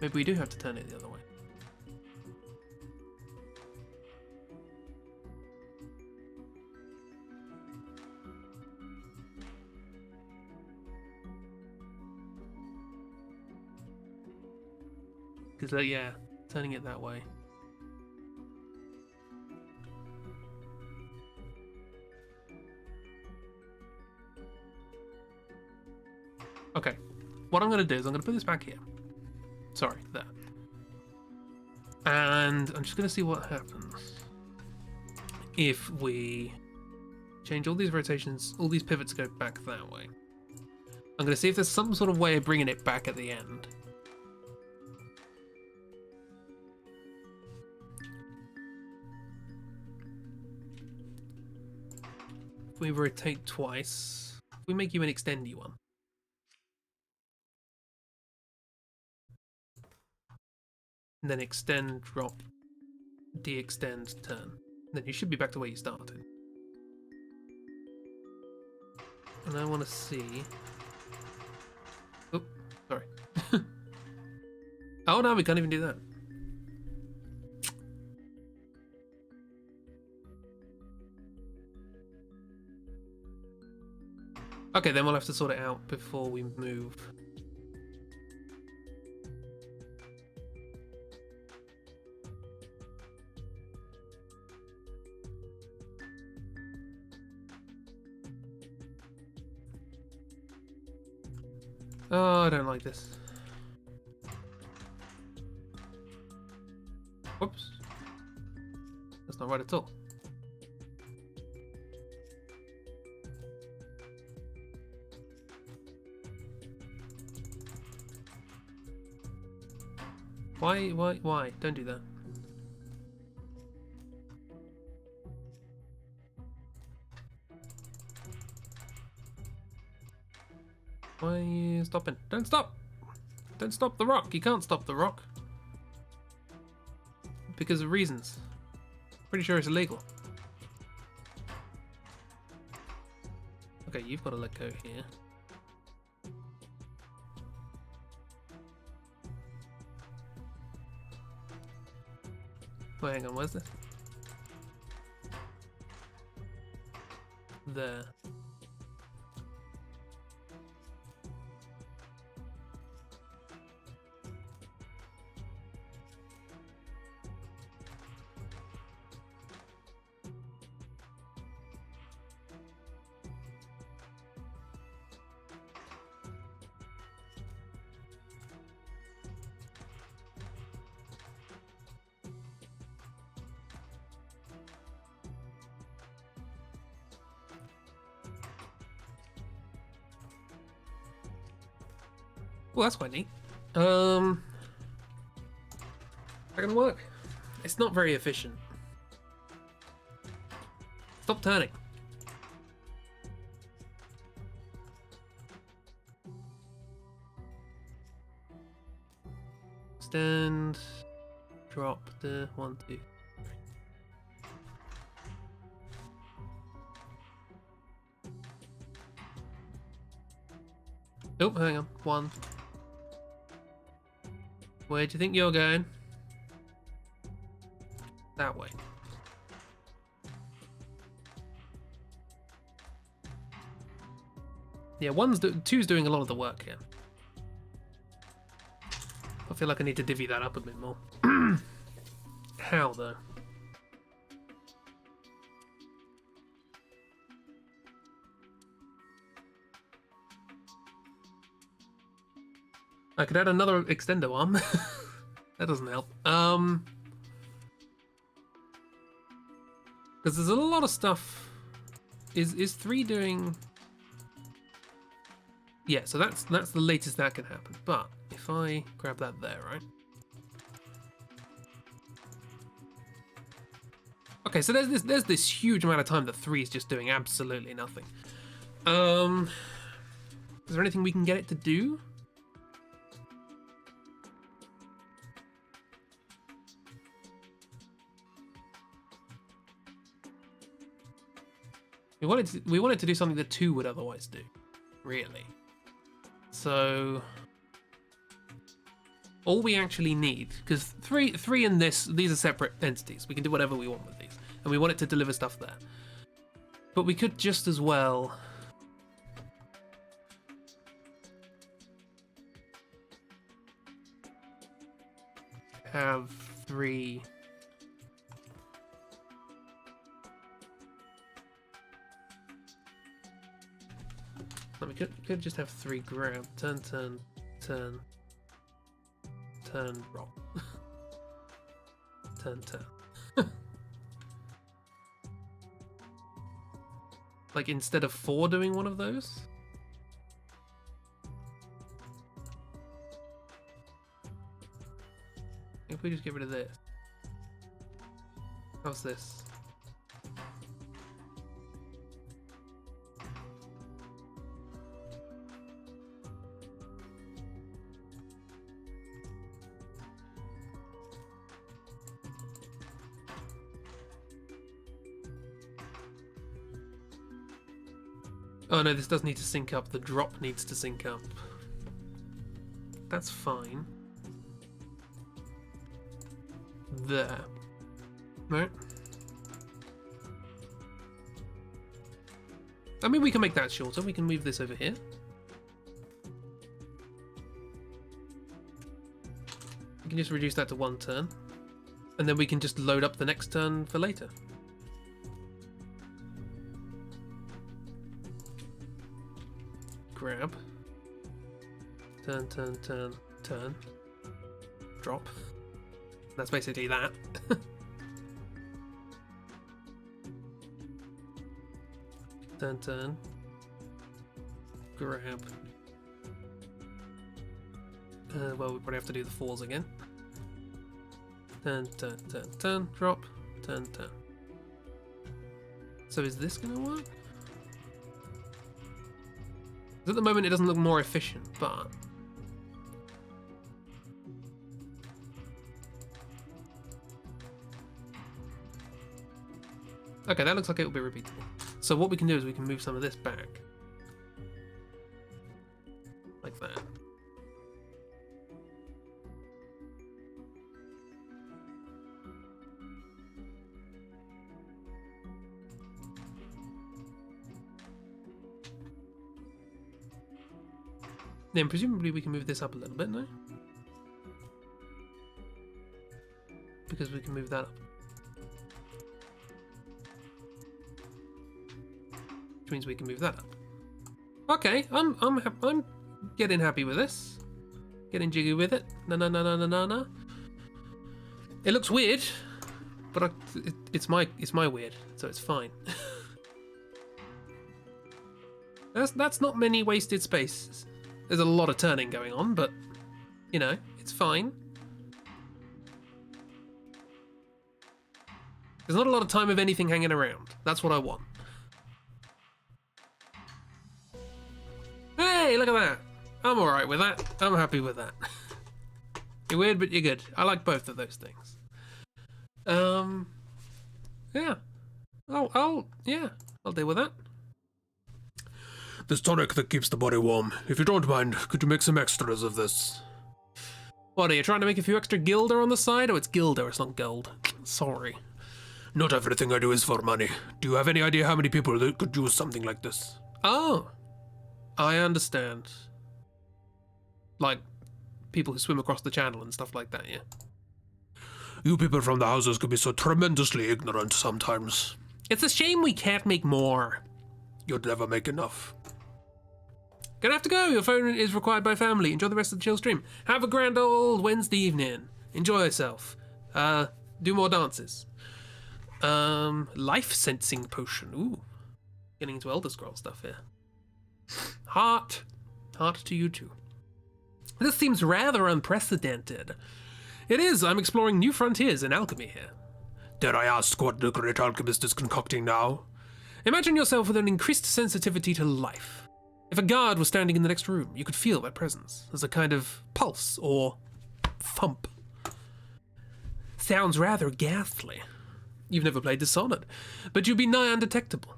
Maybe we do have to turn it the other way. Because, yeah, turning it that way. Okay, what I'm going to do is I'm going to put this back here. Sorry, there. And I'm just going to see what happens if we change all these rotations, all these pivots go back that way. I'm going to see if there's some sort of way of bringing it back at the end. If we rotate twice, if we make you an extendy one. And then extend, drop, de-extend, turn. Then you should be back to where you started. And I want to see... Oh, sorry. Oh no, we can't even do that. Okay, then we'll have to sort it out before we move. Oh, I don't like this. Whoops. That's not right at all. Why? Don't do that. Why are you stopping? Don't stop! Don't stop the rock! You can't stop the rock. Because of reasons. Pretty sure it's illegal. Okay, you've got to let go here. Wait, hang on, where's this? There. Well, that's quite neat. Is that gonna work? It's not very efficient. Stop turning. Stand. Drop the 1, 2. Oh, hang on. 1. Where do you think you're going? That way. Yeah, 2's doing a lot of the work here. I feel like I need to divvy that up a bit more. How, though? I could add another extendo arm. That doesn't help. Because there's a lot of stuff. Is 3 doing? Yeah, so that's the latest that can happen. But if I grab that there, right? Okay, so there's this huge amount of time that 3 is just doing absolutely nothing. Is there anything we can get it to do? We wanted to do something that 2 would otherwise do, really. So all we actually need, because 3 and these are separate entities. We can do whatever we want with these, and we want it to deliver stuff there. But we could just as well have 3. We could just have 3 grab, turn, turn, turn, turn, drop, turn, turn. Like instead of 4 doing one of those. If we just get rid of this. How's this? Oh no, this does need to sync up. The drop needs to sync up. That's fine. There. Right? I mean, we can make that shorter. We can move this over here. We can just reduce that to 1 turn. And then we can just load up the next turn for later. Grab. Turn, turn, turn, turn. Drop. That's basically that. Turn, turn. Grab. Well, we probably have to do the 4s again. Turn, turn, turn, turn. Drop. Turn, turn. So is this going to work? At the moment it doesn't look more efficient, but okay, that looks like it will be repeatable. So what we can do is we can move some of this back like that. Then presumably we can move this up a little bit, no? Because we can move that up. Which means we can move that up. Okay, I'm getting happy with this. Getting jiggy with it. No. It looks weird, but it's my weird, so it's fine. That's not many wasted spaces. There's a lot of turning going on, but, you know, it's fine. There's not a lot of time of anything hanging around. That's what I want. Hey, look at that. I'm alright with that. I'm happy with that. You're weird, but you're good. I like both of those things. Yeah. I'll deal with that. This tonic that keeps the body warm. If you don't mind, could you make some extras of this? What, are you trying to make a few extra gilder on the side? Oh, it's gilder, it's not gold. Sorry. Not everything I do is for money. Do you have any idea how many people that could use something like this? Oh, I understand. Like, people who swim across the channel and stuff like that, yeah. You people from the houses could be so tremendously ignorant sometimes. It's a shame we can't make more. You'd never make enough. Gonna have to go. Your phone is required by family. Enjoy the rest of the chill stream. Have a grand old Wednesday evening. Enjoy yourself. Do more dances. Life sensing potion. Ooh. Getting into Elder Scrolls stuff here. Heart to you too. This seems rather unprecedented. It is. I'm exploring new frontiers in alchemy here. Dare I ask what the great alchemist is concocting now? Imagine yourself with an increased sensitivity to life. If a guard was standing in the next room, you could feel their presence as a kind of pulse or thump. Sounds rather ghastly. You've never played Dishonored, but you'd be nigh undetectable.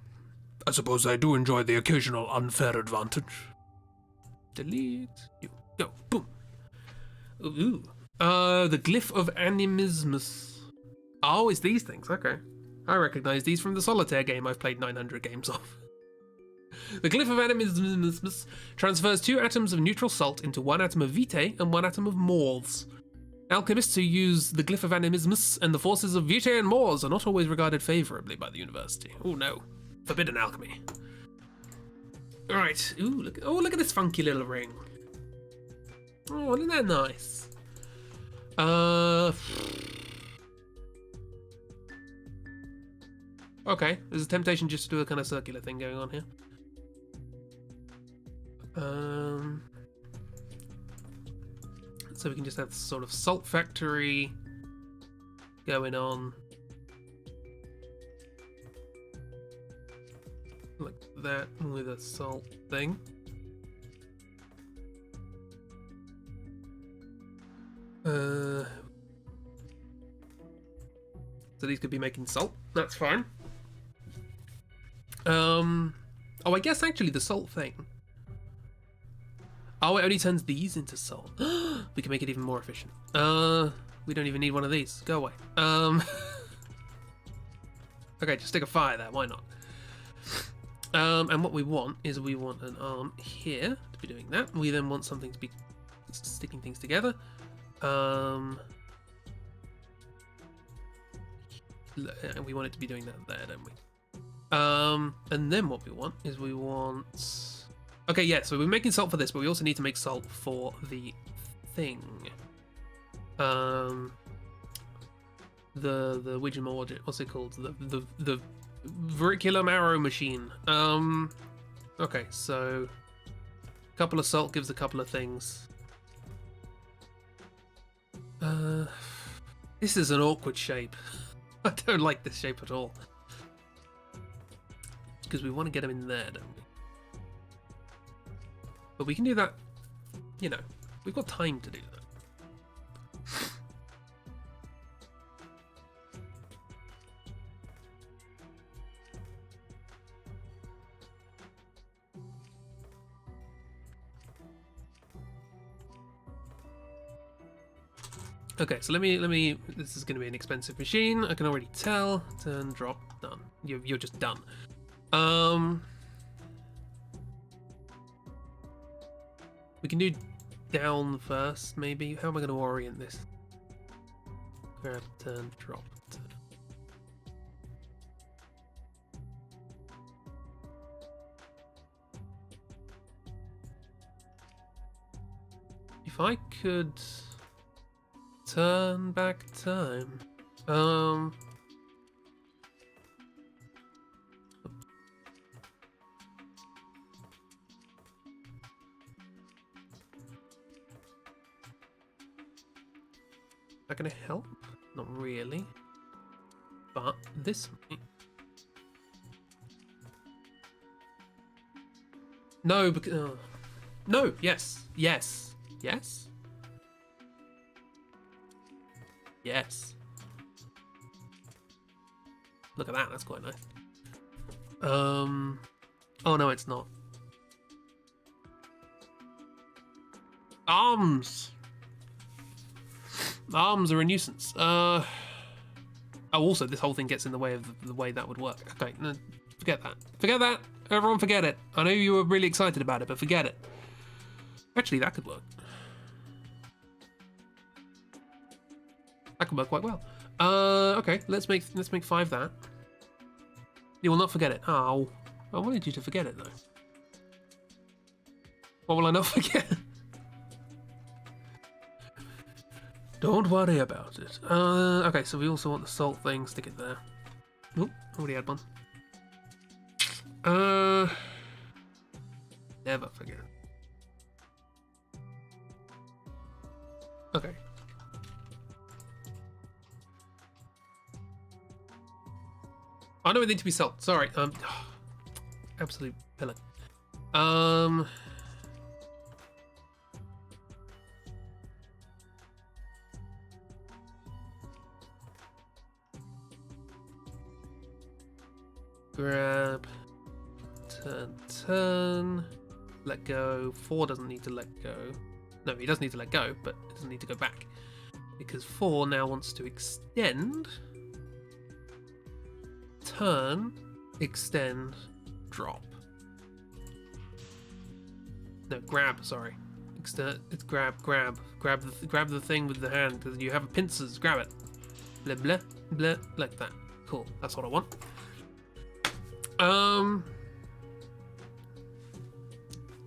I suppose I do enjoy the occasional unfair advantage. Delete. You go. Boom. Ooh. The glyph of animismus. Oh, it's these things. Okay. I recognize these from the solitaire game I've played 900 games of. The glyph of animismus transfers 2 atoms of neutral salt into 1 atom of vitae and 1 atom of mors. Alchemists who use the glyph of animismus and the forces of vitae and mors are not always regarded favourably by the university. Oh no. Forbidden alchemy. Alright. Ooh, look at this funky little ring. Oh, isn't that nice? Okay, there's a temptation just to do a kind of circular thing going on here. So we can just have sort of salt factory going on. Like that with a salt thing. So these could be making salt. That's fine. Oh, I guess actually the salt thing. Oh, it only turns these into salt. We can make it even more efficient. We don't even need one of these. Go away. Okay, just stick a fire there. Why not? And what we want is we want an arm here to be doing that. We then want something to be sticking things together. And we want it to be doing that there, don't we? And then what we want is we want... Okay, yeah, so we're making salt for this, but we also need to make salt for the thing. The Widgeon, what's it called? The Vermiculum arrow machine. Okay, so a couple of salt gives a couple of things. This is an awkward shape. I don't like this shape at all. Because we want to get them in there, don't we? But we can do that, you know, we've got time to do that. Okay, so let me, this is going to be an expensive machine, I can already tell. Turn, drop, done. You're just done. We can do down first, maybe. How am I going to orient this? Grab, turn, drop. Turn. If I could turn back time. going to help? Not really. But this might. No, because... no, yes. Yes. Yes? Yes. Look at that, that's quite nice. Oh no, it's not. Arms! Arms are a nuisance. Oh, also, this whole thing gets in the way of the way that would work. Okay, no, forget that. Forget that! Everyone forget it. I know you were really excited about it, but forget it. Actually, that could work. That could work quite well. Okay, let's make 5 that. You will not forget it. Oh, I wanted you to forget it though. What will I not forget? Don't worry about it. Okay, so we also want the salt thing. Stick it there. Oh, already had one. Never forget. Okay. I know it needs to be salt. Sorry. Absolute pillar. Grab. Turn. Let go. 4 doesn't need to let go. No, he does need to let go, but it doesn't need to go back. Because 4 now wants to extend. Turn. Extend. Drop. No, grab, sorry. It's grab the thing with the hand. You have pincers, grab it. Blah, blah, blah, like that. Cool, that's what I want.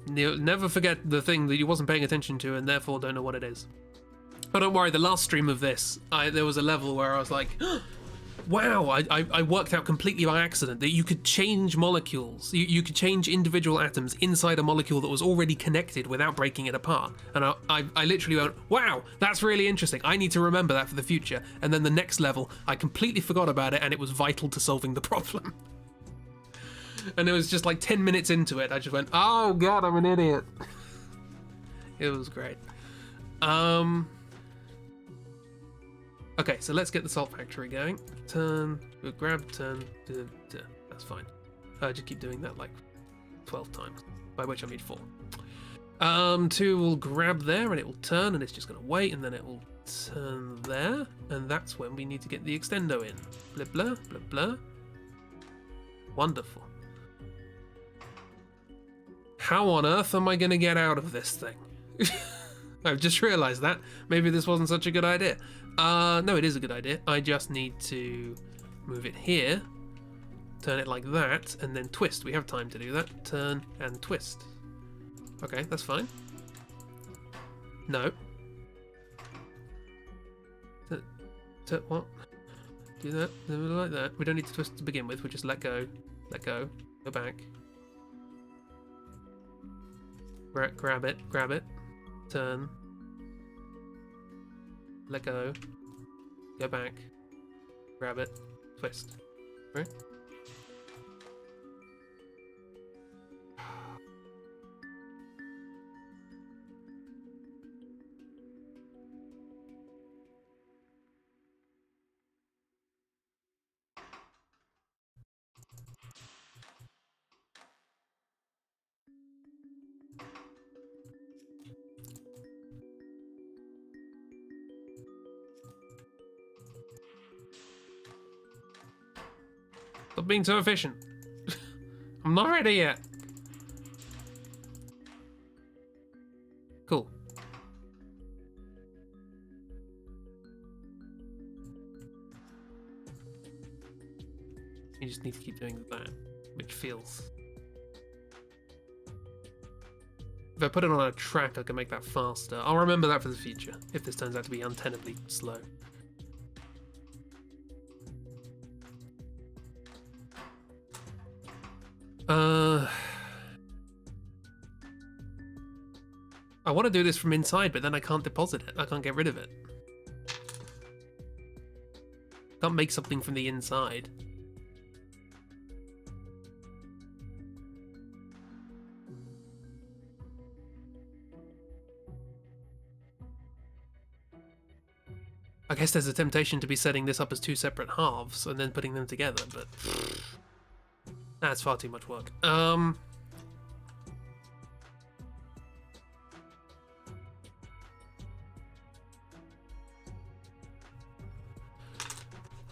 Never forget the thing that you wasn't paying attention to and therefore don't know what it is. But don't worry, the last stream of this, there was a level where I was like, wow, I worked out completely by accident that you could change molecules. You could change individual atoms inside a molecule that was already connected without breaking it apart. And I literally went, wow, that's really interesting. I need to remember that for the future. And then the next level, I completely forgot about it and it was vital to solving the problem. And it was just like 10 minutes into it, I just went, oh god, I'm an idiot. It was great. Okay, so let's get the salt factory going. Turn, grab, turn, that's fine. Just keep doing that like 12 times, by which I mean 4. 2 will grab there and it will turn and it's just gonna wait and then it will turn there. And that's when we need to get the extendo in. Blah, blah, blah, blah. Wonderful. How on earth am I gonna get out of this thing? I've just realized that. Maybe this wasn't such a good idea. No, it is a good idea. I just need to move it here, turn it like that, and then twist. We have time to do that. Turn and twist. Okay, that's fine. No. What? Do that, like that. We don't need to twist to begin with. We just let go, go back. Grab it, turn, let go back, grab it, twist, right? Stop being so efficient. I'm not ready yet. Cool. You just need to keep doing that, which feels... If I put it on a track, I can make that faster. I'll remember that for the future, if this turns out to be untenably slow. I want to do this from inside, but then I can't deposit it. I can't get rid of it. Can't make something from the inside. I guess there's a temptation to be setting this up as 2 separate halves and then putting them together, but that's far too much work.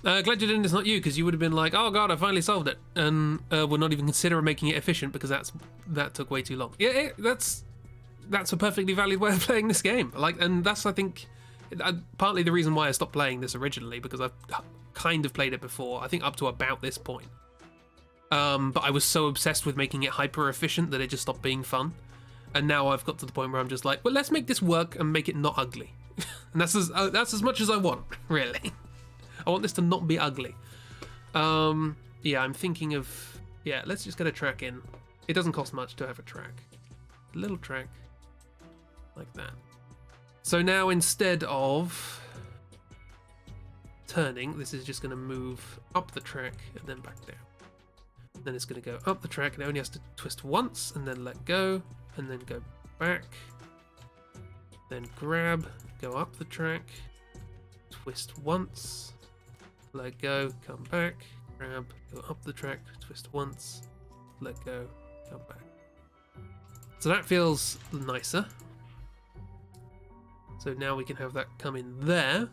Glad you didn't. It's not you, because you would have been like, "Oh god, I finally solved it," and would not even consider making it efficient because that took way too long. Yeah, that's a perfectly valid way of playing this game. And that's, I think, partly the reason why I stopped playing this originally, because I've kind of played it before. I think up to about this point, but I was so obsessed with making it hyper efficient that it just stopped being fun. And now I've got to the point where I'm just like, well, let's make this work and make it not ugly, and that's as much as I want, really. I want this to not be ugly. Yeah, I'm thinking of... Yeah, let's just get a track in. It doesn't cost much to have a track. A little track. Like that. So now instead of turning, this is just going to move up the track and then back down. Then it's going to go up the track, and it only has to twist once, and then let go, and then go back. Then grab, go up the track, twist once, let go, come back, grab, go up the track, twist once, let go, come back. So that feels nicer. So now we can have that come in there,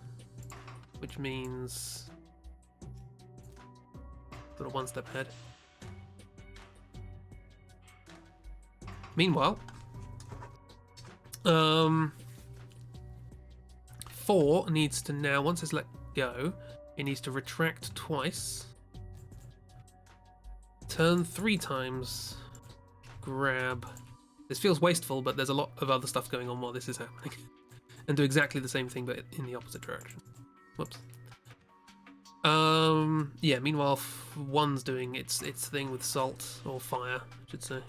which means sort of one step ahead. Meanwhile, 4 needs to now, once it's let go, it needs to retract twice, turn 3 times, grab. This feels wasteful, but there's a lot of other stuff going on while this is happening. And do exactly the same thing, but in the opposite direction. Whoops. Yeah, meanwhile, 1's doing its thing with salt, or fire, I should say.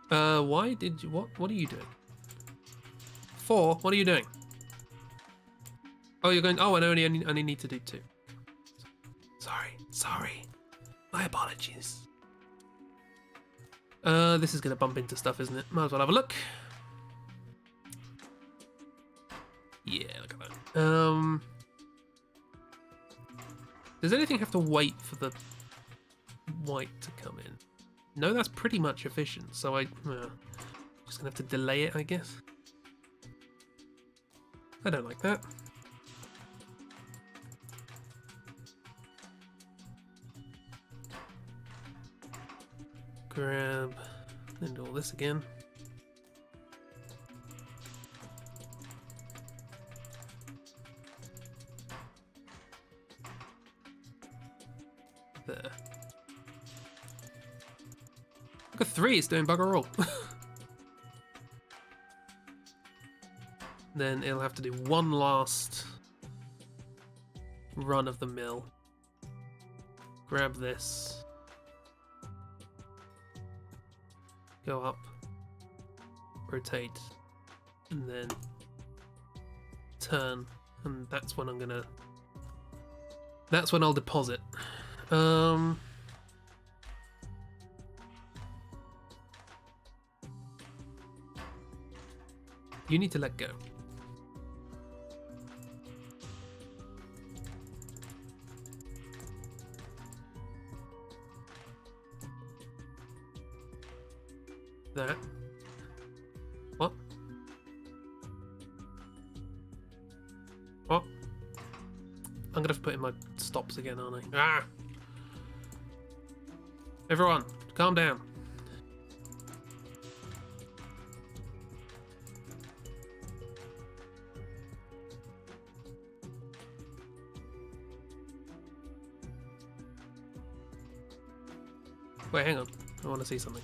Why did you... What are you doing? 4, what are you doing? Oh, you're going... Oh, I only need to do 2. Sorry. My apologies. This is going to bump into stuff, isn't it? Might as well have a look. Yeah, look at that. Does anything have to wait for the white to come in? No, that's pretty much efficient, so I'm just going to have to delay it, I guess. I don't like that. Grab, and do all this again. There. Look at 3, it's doing bugger all. Then it'll have to do one last run of the mill. Grab this. Go up. Rotate. And then turn. And that's when that's when I'll deposit. You need to let go. That. What? What? I'm gonna have to put in my stops again, aren't I? Ah! Everyone, calm down. Wait, hang on. I want to see something.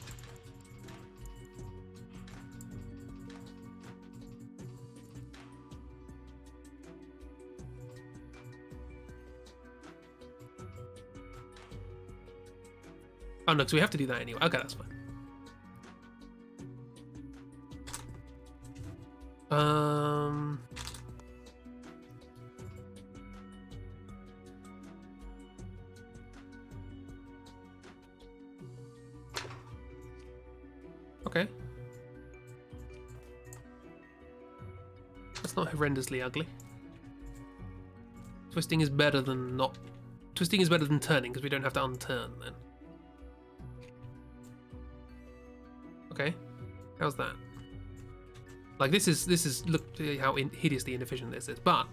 Oh no, because we have to do that anyway. Okay, that's fine. Okay. That's not horrendously ugly. Twisting is better than not... Twisting is better than turning, because we don't have to unturn then. Okay. How's that? Like, this is look how hideously inefficient this is, but...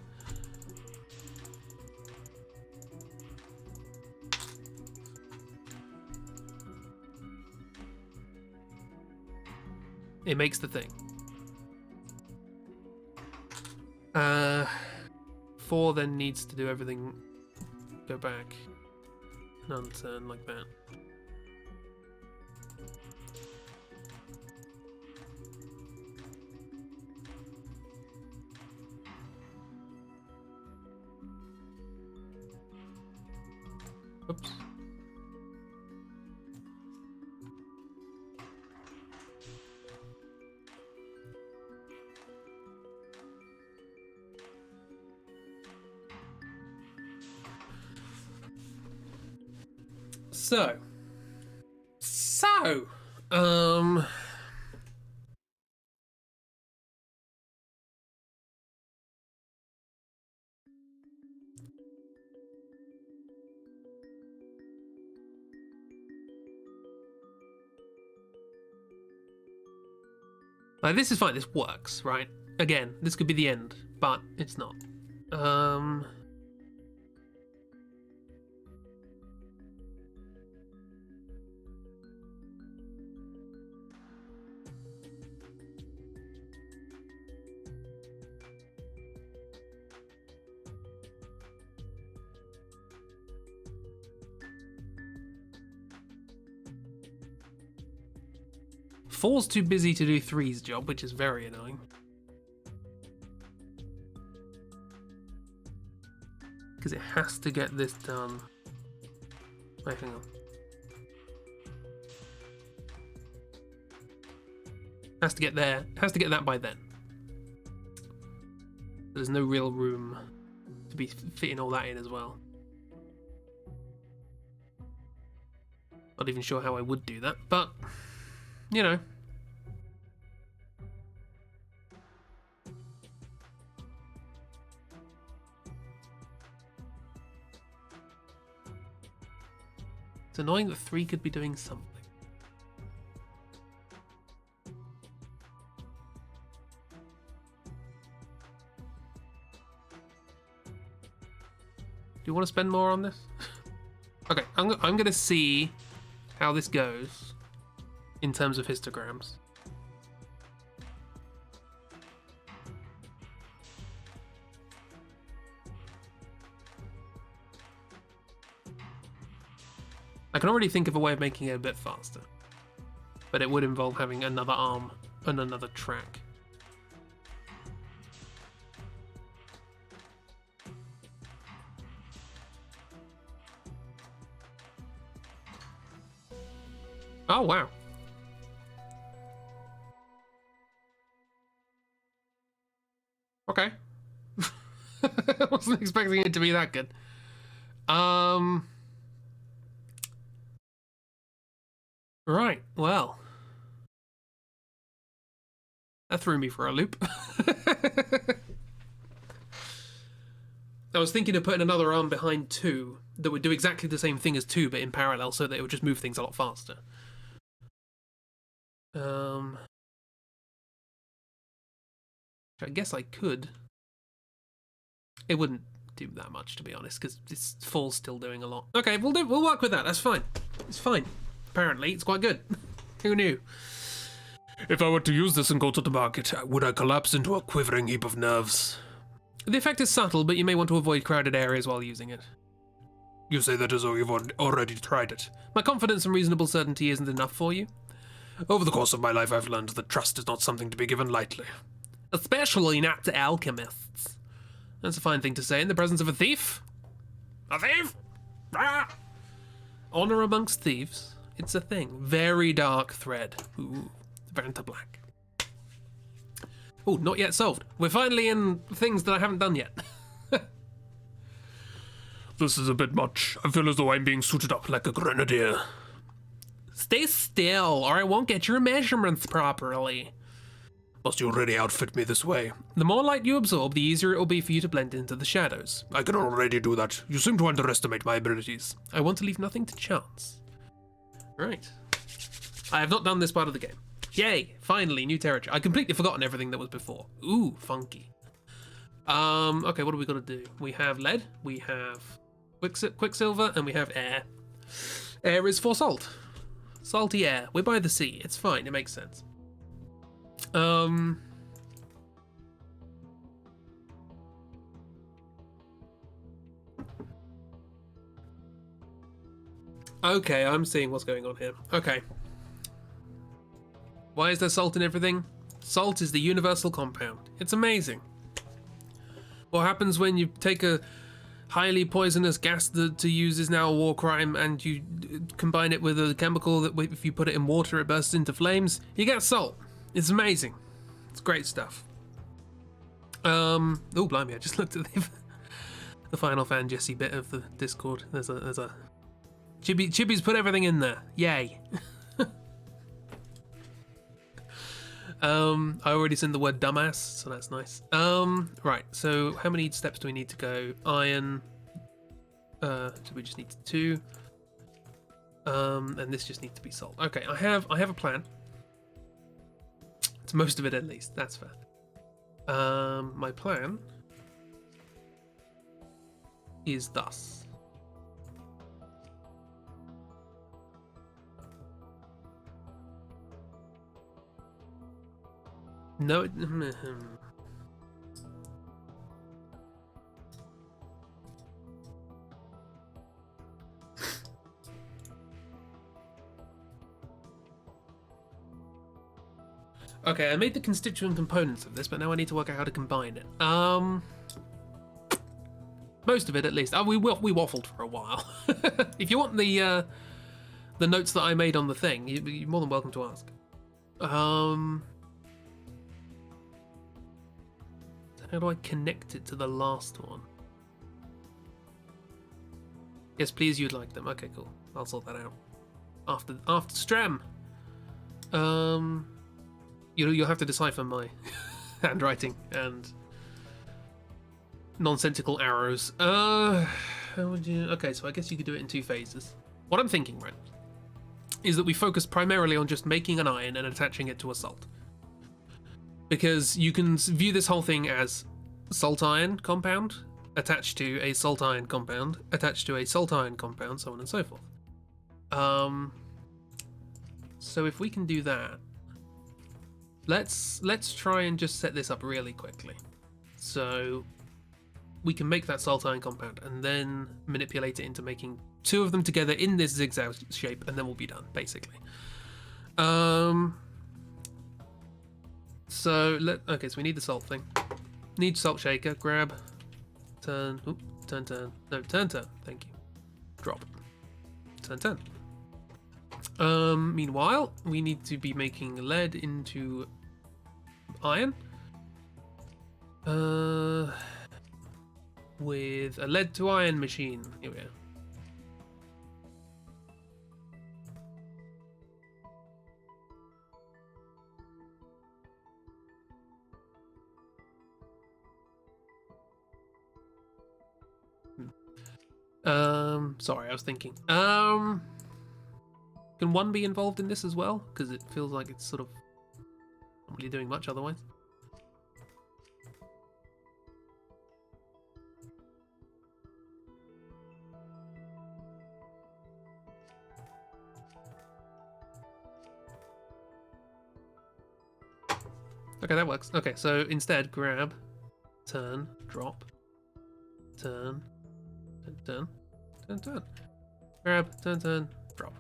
it makes the thing. 4 then needs to do everything, go back and unturn like that. Oops. So, like, this is fine, this works, right? Again, this could be the end, but it's not. Four's too busy to do 3's job, which is very annoying. Because it has to get this done. Wait, hang on. Has to get there. Has to get that by then. There's no real room to be fitting all that in as well. Not even sure how I would do that, but you know. It's annoying that 3 could be doing something. Do you want to spend more on this? Okay, I'm going to see how this goes in terms of histograms. I can already think of a way of making it a bit faster, but it would involve having another arm and another track. Oh, wow. Okay. I wasn't expecting it to be that good. Right, well. That threw me for a loop. I was thinking of putting another arm behind 2 that would do exactly the same thing as 2, but in parallel, so that it would just move things a lot faster. I guess I could. It wouldn't do that much, to be honest, because this fall's still doing a lot. Okay, we'll work with that. That's fine. It's fine. Apparently, it's quite good. Who knew? If I were to use this and go to the market, would I collapse into a quivering heap of nerves? The effect is subtle, but you may want to avoid crowded areas while using it. You say that as though you've already tried it. My confidence and reasonable certainty isn't enough for you. Over the course of my life, I've learned that trust is not something to be given lightly. Especially not to alchemists. That's a fine thing to say in the presence of a thief. A thief? Ah! Honor amongst thieves. It's a thing. Very dark thread. Ooh, Vanta Black. Oh, not yet solved. We're finally in things that I haven't done yet. This is a bit much. I feel as though I'm being suited up like a grenadier. Stay still, or I won't get your measurements properly. Must you really outfit me this way? The more light you absorb, the easier it will be for you to blend into the shadows. I can already do that. You seem to underestimate my abilities. I want to leave nothing to chance. Right. I have not done this part of the game. Yay! Finally, new territory. I'd completely forgotten everything that was before. Ooh, funky. Okay, what do we got to do? We have lead, we have quicksilver, and we have air. Air is for salt. Salty air. We're by the sea. It's fine. It makes sense. Okay, I'm seeing what's going on here. Okay. Why is there salt in everything? Salt is the universal compound. It's amazing. What happens when you take a highly poisonous gas that to use is now a war crime and you combine it with a chemical that if you put it in water it bursts into flames? You get salt. It's amazing. It's great stuff. Oh blimey, I just looked at the Final Fan Jesse bit of the Discord. There's a Chibi's put everything in there. Yay. I already sent the word dumbass, so that's nice. Right, so how many steps do we need to go? Iron. So we just need 2. And this just needs to be salt. Okay, I have a plan. It's most of it at least, that's fair. My plan is thus. No. Okay, I made the constituent components of this, but now I need to work out how to combine it. Most of it, at least. We waffled for a while. If you want the notes that I made on the thing, you're more than welcome to ask. How do I connect it to the last one? Yes, please, you'd like them. Okay, cool. I'll sort that out. After Strem. You'll have to decipher my handwriting and nonsensical arrows. How would you... Okay, so I guess you could do it in 2 phases. What I'm thinking, right, is that we focus primarily on just making an iron and attaching it to a salt. Because you can view this whole thing as salt iron compound attached to a salt iron compound attached to a salt iron compound, so on and so forth. So if we can do that, let's try and just set this up really quickly. So we can make that salt iron compound and then manipulate it into making 2 of them together in this zigzag shape, and then we'll be done, basically. So okay, so we need the salt thing. Need salt shaker. Grab. Turn. Oop, turn. No, turn. Thank you. Drop. Turn. Meanwhile, we need to be making lead into iron. With a lead to iron machine. Here we are. Sorry, I was thinking. Can 1 be involved in this as well? Because it feels like it's sort of not really doing much otherwise. Okay, that works. Okay, so instead, grab, turn, drop, turn, turn. Grab, turn, drop.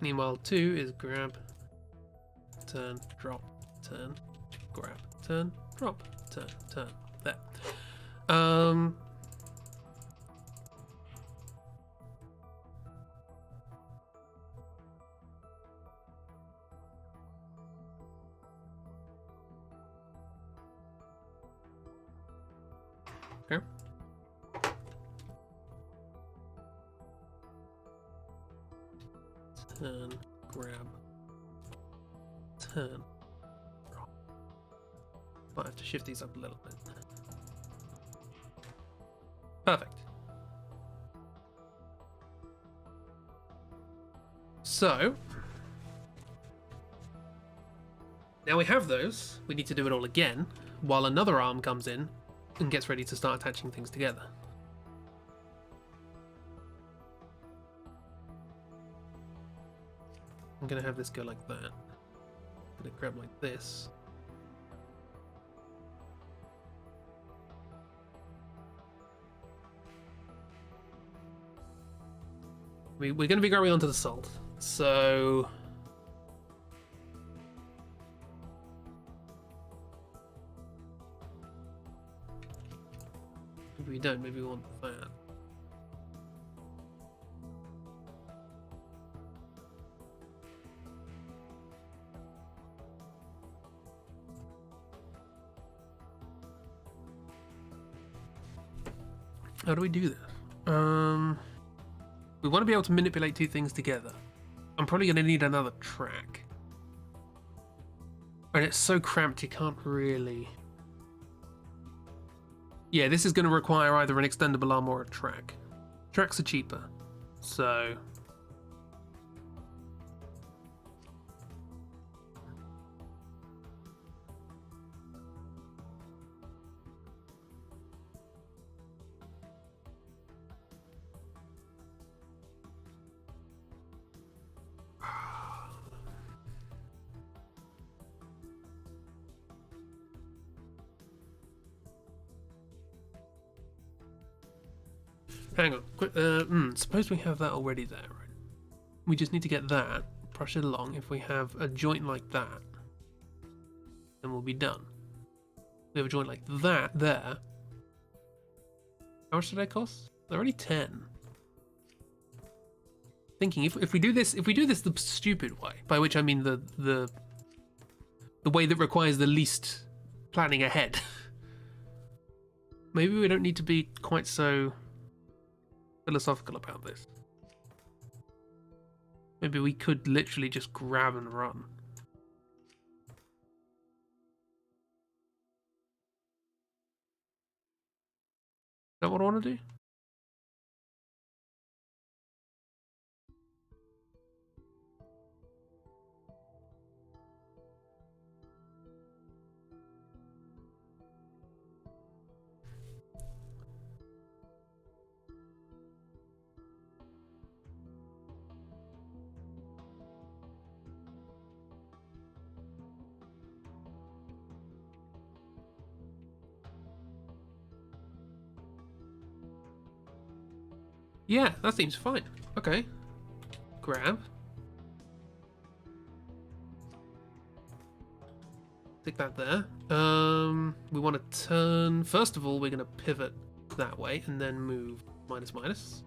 Meanwhile, 2 is grab, turn, drop, turn, grab, turn, drop, turn. There. Okay. turn, grab, turn. Might have to shift these up a little bit. Perfect. So, now we have those. We need to do it all again, while another arm comes in and gets ready to start attaching things together. I'm going to have this go like that. I'm going to grab like this. We're going to be grabbing onto the salt, so maybe we don't, maybe we want that. How do we do that? We want to be able to manipulate two things together. I'm probably going to need another track. And it's so cramped you can't really... Yeah, this is going to require either an extendable arm or a track. Tracks are cheaper, so... Hang on, quick, suppose we have that already there, right? We just need to get that, brush it along. If we have a joint like that, then we'll be done. We have a joint like that there. How much did they cost? They're only 10. Thinking if we do this the stupid way, by which I mean the way that requires the least planning ahead. Maybe we don't need to be quite so philosophical about this. Maybe we could literally just grab and run. Is that what I want to do? Yeah, that seems fine. Okay. Grab. Stick that there. We want to turn... First of all, we're going to pivot that way and then move minus minus.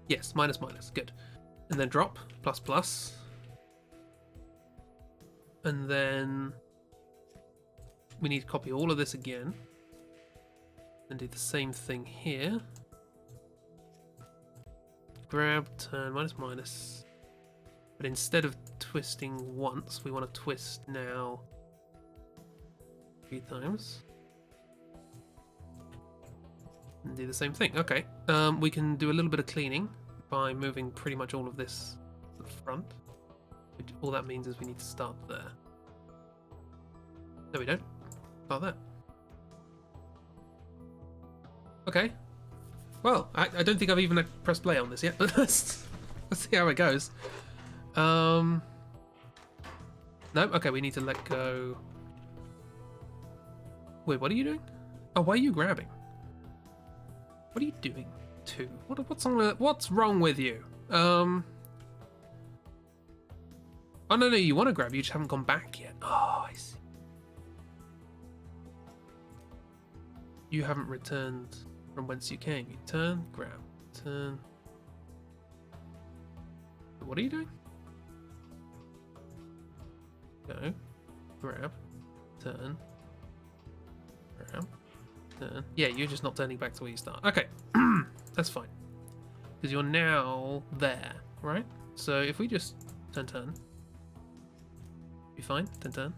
Yes, minus minus, good. And then drop, plus plus. And then we need to copy all of this again. And do the same thing here. Grab, turn, minus minus. But instead of twisting once, we want to twist now 3 times. And do the same thing. Okay. We can do a little bit of cleaning by moving pretty much all of this to the front. Which all that means is we need to start there. No, we don't. Start there. Okay. Well, I don't think I've even pressed play on this yet, but let's see how it goes. No? Okay, we need to let go. Wait, what are you doing? Oh, why are you grabbing? What are you doing too? What's wrong with you? Oh no, you want to grab, you just haven't gone back yet. Oh, I see. You haven't returned from whence you came. You turn, grab, turn. What are you doing? Go. Grab. Turn. Grab. Turn. Yeah, you're just not turning back to where you start. Okay. That's fine. Because you're now there, right? So if we just turn. Be fine. Turn.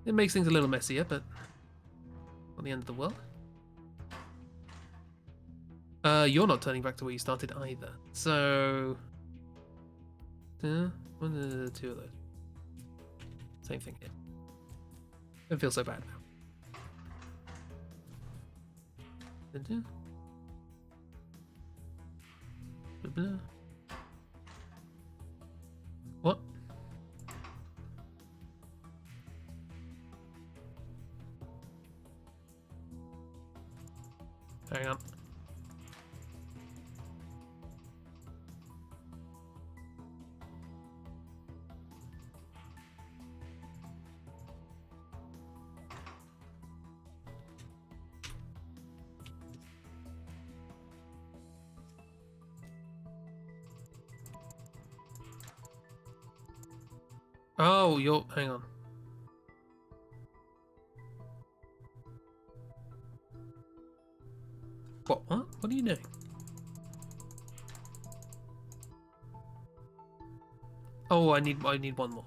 It makes things a little messier, but not the end of the world. You're not turning back to where you started either. So, one of the two of those. Same thing here. Don't feel so bad now. What? Hang on. Oh, hang on. What? What are you doing? Oh, I need one more.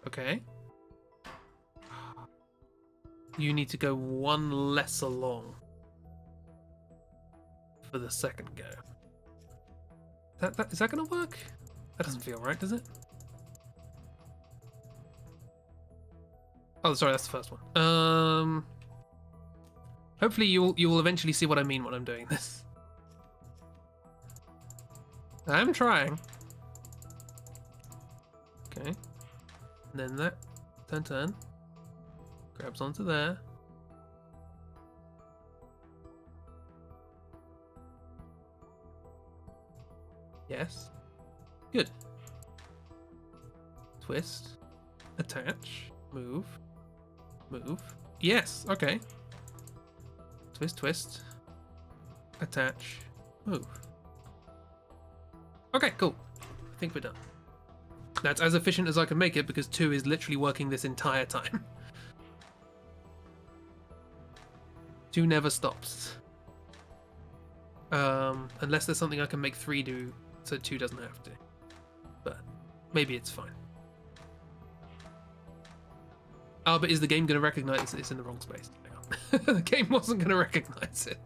Okay. You need to go one less along for the second go. Is that gonna work? That doesn't feel right, does it? Oh, sorry, that's the first one. Hopefully you'll eventually see what I mean when I'm doing this. I'm trying. Okay. And then that. Turn. Grabs onto there. Yes. Good. Twist. Attach. Move. Yes, okay. Twist. Attach. Move. Okay, cool. I think we're done. That's as efficient as I can make it because 2 is literally working this entire time. 2 never stops. Unless there's something I can make 3 do so 2 doesn't have to. But maybe it's fine. Oh, but is the game going to recognize it's in the wrong space? Hang on. The game wasn't going to recognize it.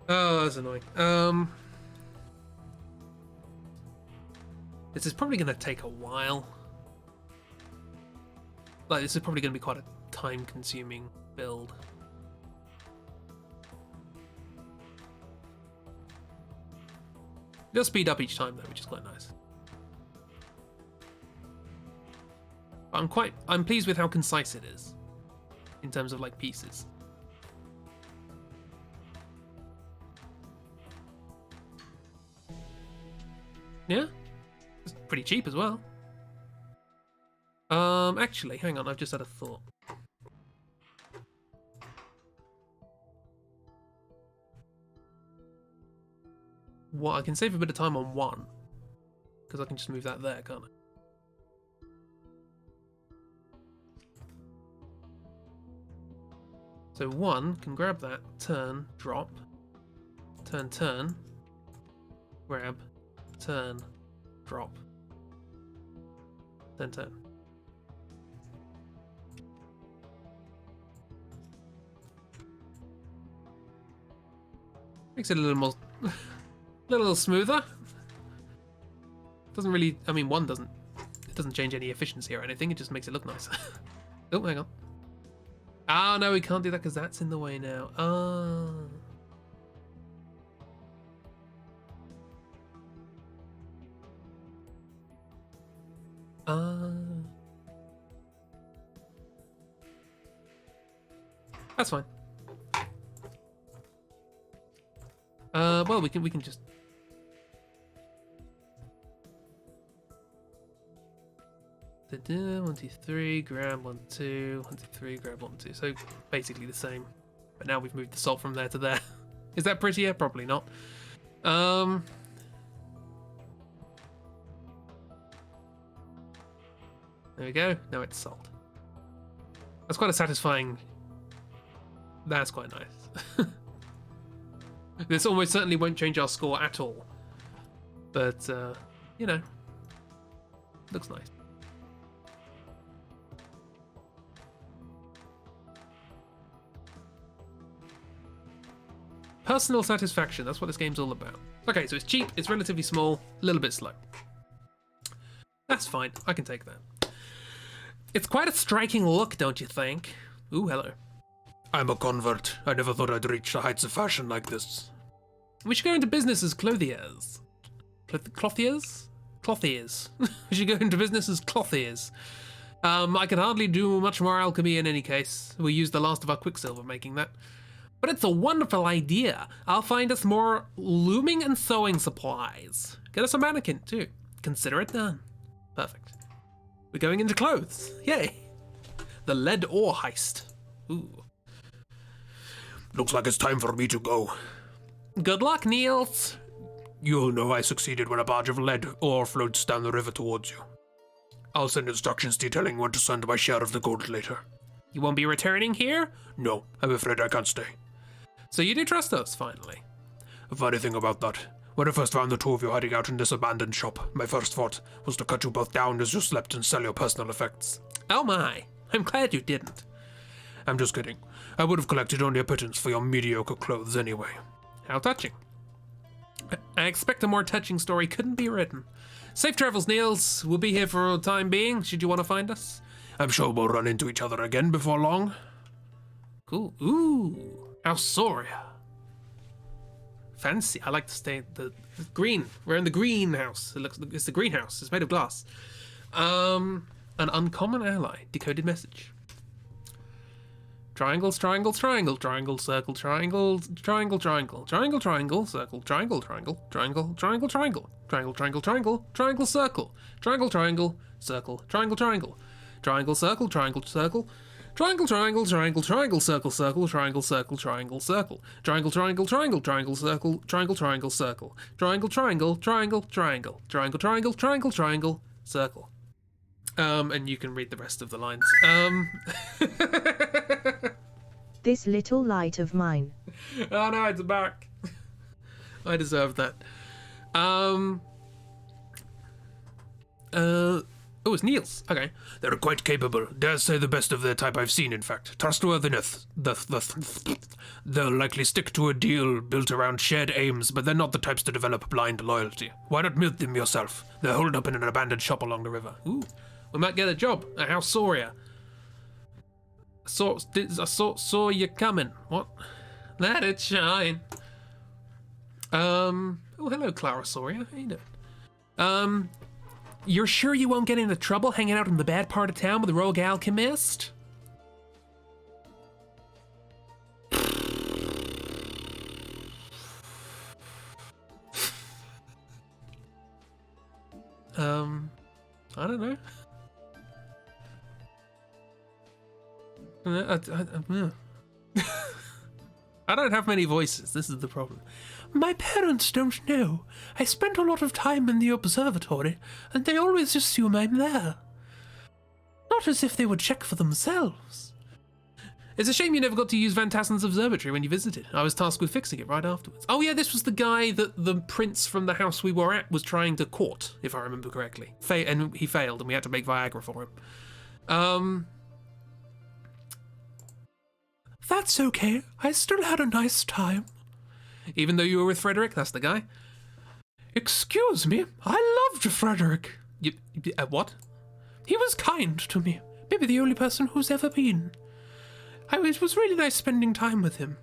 Oh, that's annoying. This is probably going to take a while. Like, this is probably going to be quite a time-consuming build. It'll speed up each time though, which is quite nice. I'm pleased with how concise it is in terms of like pieces. Yeah, it's pretty cheap as well. Actually, hang on, I've just had a thought. What, I can save a bit of time on 1 because I can just move that there, can't I? So 1 can grab that, turn, drop, turn, grab, turn, drop, then turn. Makes it a little more, a little smoother. Doesn't really, I mean, 1 doesn't, it doesn't change any efficiency or anything. It just makes it look nicer. Oh, hang on. Oh, no, we can't do that because that's in the way now. Oh. That's fine. Well, we can just. 1, 2, 3, grab 1, 2, 1, 2, 3, grab 1, 2. So basically the same. But now we've moved the salt from there to there. Is that prettier? Probably not. There we go. Now it's salt. That's quite a satisfying... That's quite nice. This almost certainly won't change our score at all. But, you know, looks nice. Personal satisfaction, that's what this game's all about. Okay, so it's cheap, it's relatively small, a little bit slow. That's fine, I can take that. It's quite a striking look, don't you think? Ooh, hello. I'm a convert. I never thought I'd reach the heights of fashion like this. We should go into business as clothiers. Clothiers? Clothiers. We should go into business as clothiers. I can hardly do much more alchemy in any case. We used the last of our quicksilver making that. But it's a wonderful idea. I'll find us more looming and sewing supplies. Get us a mannequin too. Consider it done. Perfect. We're going into clothes. Yay. The lead ore heist. Ooh. Looks like it's time for me to go. Good luck, Niels. You'll know I succeeded when a barge of lead ore floats down the river towards you. I'll send instructions detailing when to send my share of the gold later. You won't be returning here? No, I'm afraid I can't stay. So you do trust us, finally. A funny thing about that, when I first found the two of you hiding out in this abandoned shop, my first thought was to cut you both down as you slept and sell your personal effects. Oh my, I'm glad you didn't. I'm just kidding. I would have collected only a pittance for your mediocre clothes anyway. How touching. I expect a more touching story couldn't be written. Safe travels, Niels. We'll be here for a time being, should you want to find us. I'm sure we'll run into each other again before long. Cool. Ooh. Alsoria. Fancy. I like to stay at the green. We're in the greenhouse. It's the greenhouse. It's made of glass. An uncommon ally. Decoded message. Triangles, triangles, triangle, triangle, circle, triangle, triangle, triangle, triangle, triangle, circle, triangle, triangle, triangle, triangle, triangle, triangle, triangle, triangle, triangle, circle, triangle, triangle, circle, triangle, triangle, triangle, circle, triangle, circle, triangle, triangle, triangle, triangle, circle, circle, triangle, circle, triangle, circle, triangle, triangle, triangle, triangle, circle, triangle, triangle, circle, triangle, triangle, triangle, triangle, triangle, triangle, triangle, triangle, circle. And you can read the rest of the lines. This little light of mine. Oh no, it's back. I deserve that. Oh, it's Niels. Okay. They're quite capable. Dare say the best of their type I've seen, in fact. Trustworthiness. They'll likely stick to a deal built around shared aims, but they're not the types to develop blind loyalty. Why not meet them yourself? They're holed up in an abandoned shop along the river. Ooh. We might get a job at House Soria. Saw you coming. What? Let it shine. Oh, hello, Clara Soria. How you doing? You're sure you won't get into trouble hanging out in the bad part of town with a rogue alchemist? I don't know. I don't have many voices, this is the problem. My parents don't know. I spent a lot of time in the observatory, and they always assume I'm there. Not as if they would check for themselves. It's a shame you never got to use Van Tassen's observatory when you visited. I was tasked with fixing it right afterwards. Oh yeah, this was the guy that the prince from the house we were at was trying to court, if I remember correctly. And he failed, and we had to make Viagra for him. That's okay. I still had a nice time. Even though you were with Frederick, that's the guy. Excuse me, I loved Frederick. What? He was kind to me. Maybe the only person who's ever been. It was really nice spending time with him.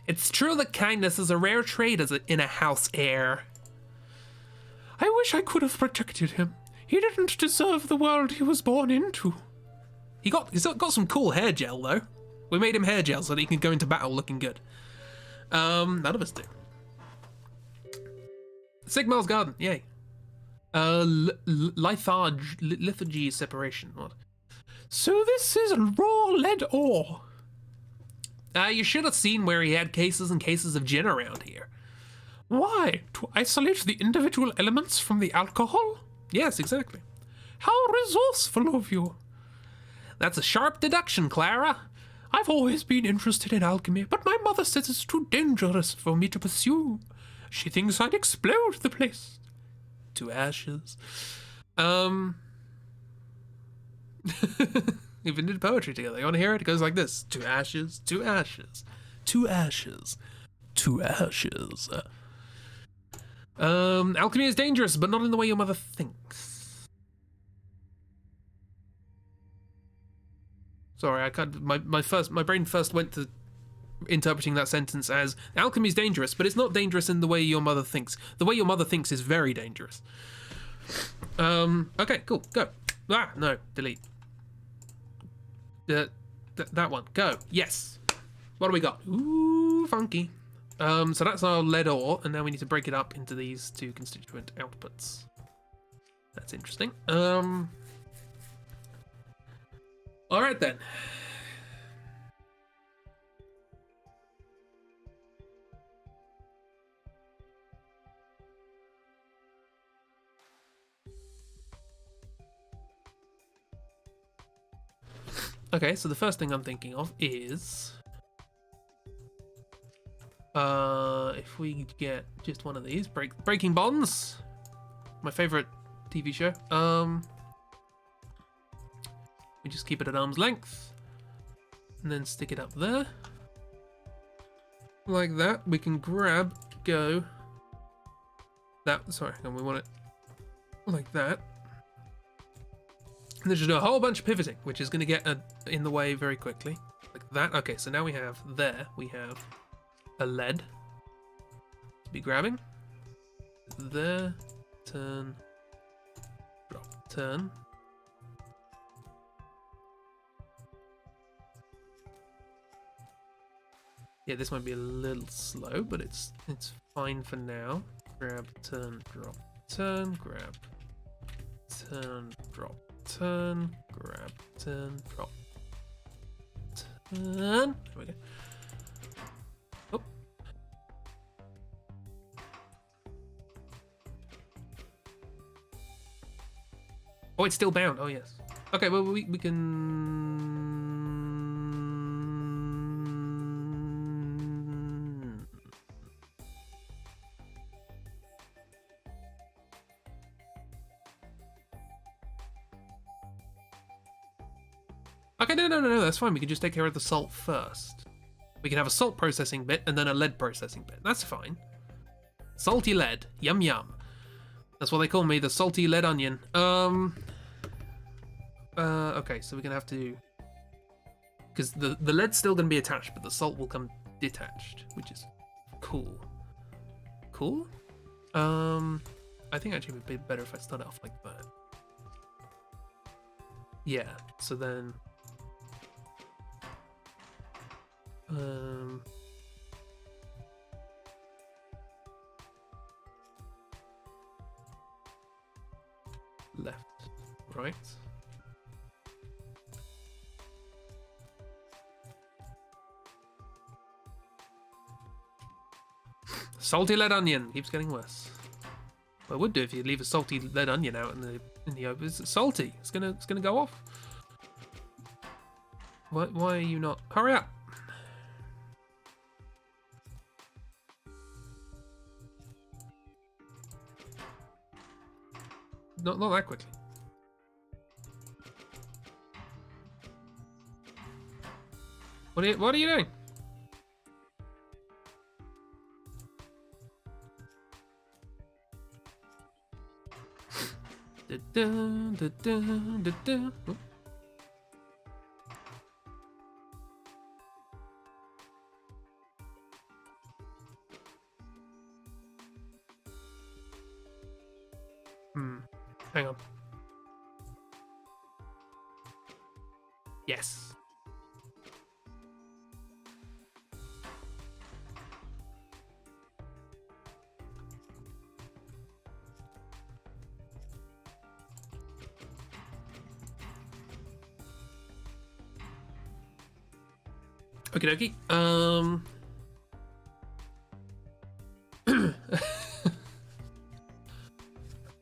It's true that kindness is a rare trait in a house heir. I wish I could have protected him. He didn't deserve the world he was born into. He's got some cool hair gel, though. We made him hair gel so that he can go into battle looking good. None of us do. Sigmar's Garden, yay. Lithargy separation. What? So this is raw lead ore. You should have seen where he had cases and cases of gin around here. Why? To isolate the individual elements from the alcohol? Yes, exactly. How resourceful of you. That's a sharp deduction, Clara. I've always been interested in alchemy, but my mother says it's too dangerous for me to pursue. She thinks I'd explode the place. To ashes. We've been doing poetry together. You want to hear it? It goes like this. To ashes, to ashes, to ashes, to ashes. Alchemy is dangerous, but not in the way your mother thinks. Sorry, I can't. My brain first went to interpreting that sentence as alchemy is dangerous, but it's not dangerous in the way your mother thinks. The way your mother thinks is very dangerous. Okay, cool. Go. Ah, no, delete. That one. Go. Yes. What do we got? Ooh, funky. So that's our lead ore, and now we need to break it up into these two constituent outputs. That's interesting. All right then. Okay, so the first thing I'm thinking of is if we get just one of these, Breaking Bonds, my favorite TV show. We just keep it at arm's length and then stick it up there like that. We can grab, go that. Sorry, and we want it like that. And then just do a whole bunch of pivoting, which is going to get in the way very quickly. Like that. Okay, so now we have a lead to be grabbing. There, turn, drop, turn. Yeah, this might be a little slow, but it's fine for now. Grab, turn, drop, turn, grab, turn, drop. Turn, grab, turn, drop, turn. There we go. Oh. Oh, it's still bound. Oh, yes. Okay, well, we can... Okay, no, that's fine. We can just take care of the salt first. We can have a salt processing bit and then a lead processing bit. That's fine. Salty lead. Yum yum. That's what they call me, the salty lead onion. Okay, so we're gonna have to... Because the lead's still gonna be attached, but the salt will come detached, which is cool. Cool? I think actually it would be better if I start off like that. Yeah, so then... left, right. Salty lead onion keeps getting worse. Well, it would do if you leave a salty lead onion out in the open. It's salty. It's gonna go off. Why are you not? Hurry up! Not that quickly. What are you doing? Oh. Hang on. Yes. Okie dokie.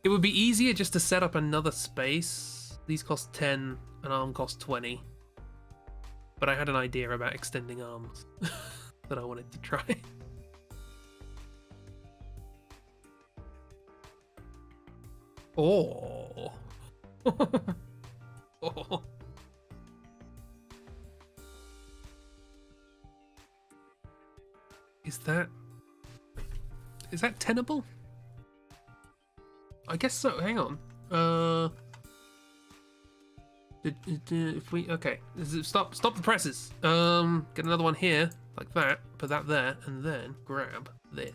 It would be easier just to set up another space. These cost 10, an arm costs 20. But I had an idea about extending arms that I wanted to try. Oh. Oh. Is that tenable? I guess so. Hang on. If we stop the presses. Get another one here like that. Put that there, and then grab this.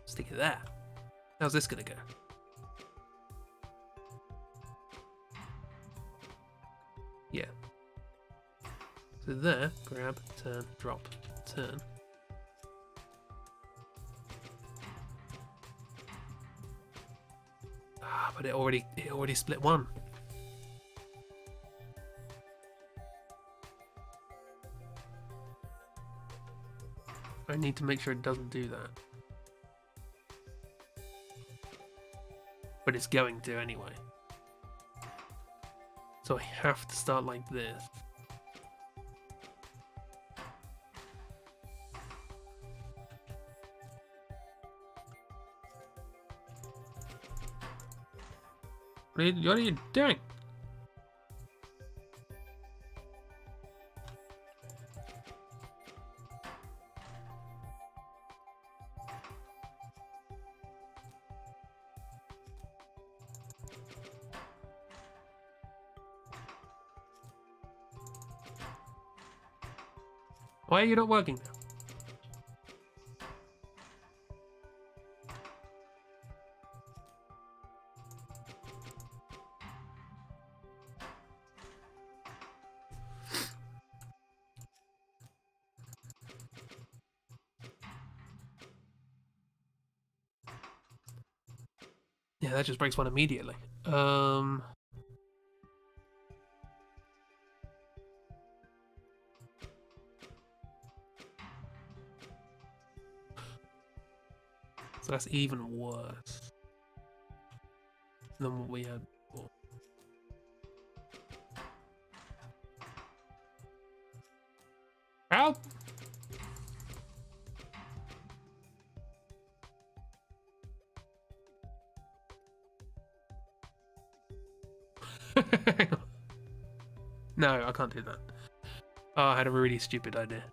Stick it there. How's this gonna go? Yeah. So there, grab, turn, drop, turn. Ah, but it already split one. I need to make sure it doesn't do that. But it's going to anyway. So I have to start like this. What are you doing? Why are you not working now? Yeah, that just breaks one immediately. So that's even worse than what we had before. Help! No, I can't do that. Oh, I had a really stupid idea.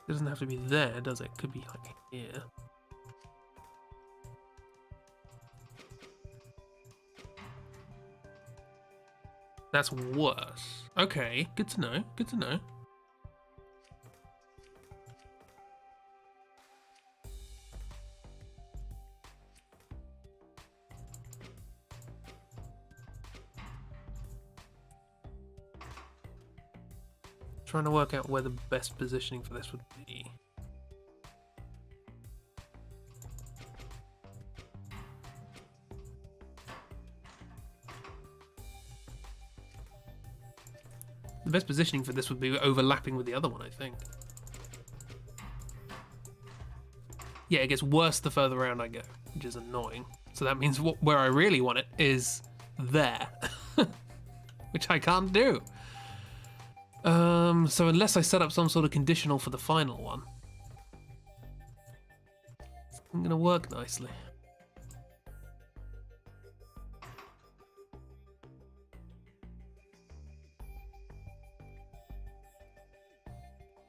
It doesn't have to be there, does it? Could be like here. That's worse. Okay, good to know. Good to know. Trying to work out where the best positioning for this would be. The best positioning for this would be overlapping with the other one, I think. Yeah, it gets worse the further around I go, which is annoying. So that means where I really want it is there, which I can't do. So unless I set up some sort of conditional for the final one, it's not gonna work nicely.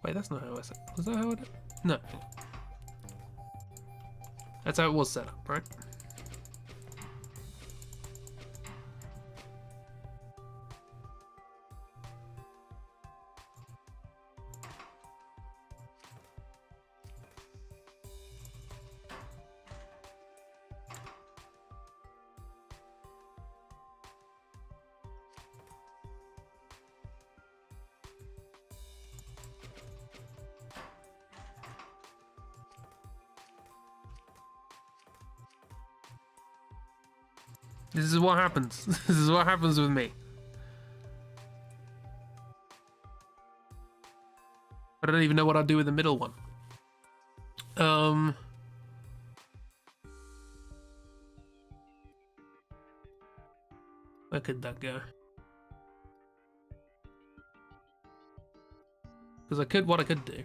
Wait, that's not how I set. Was that how I did? No. That's how it was set up, right? This is what happens. This is what happens with me. I don't even know what I'll do with the middle one. Where could that go? Because what I could do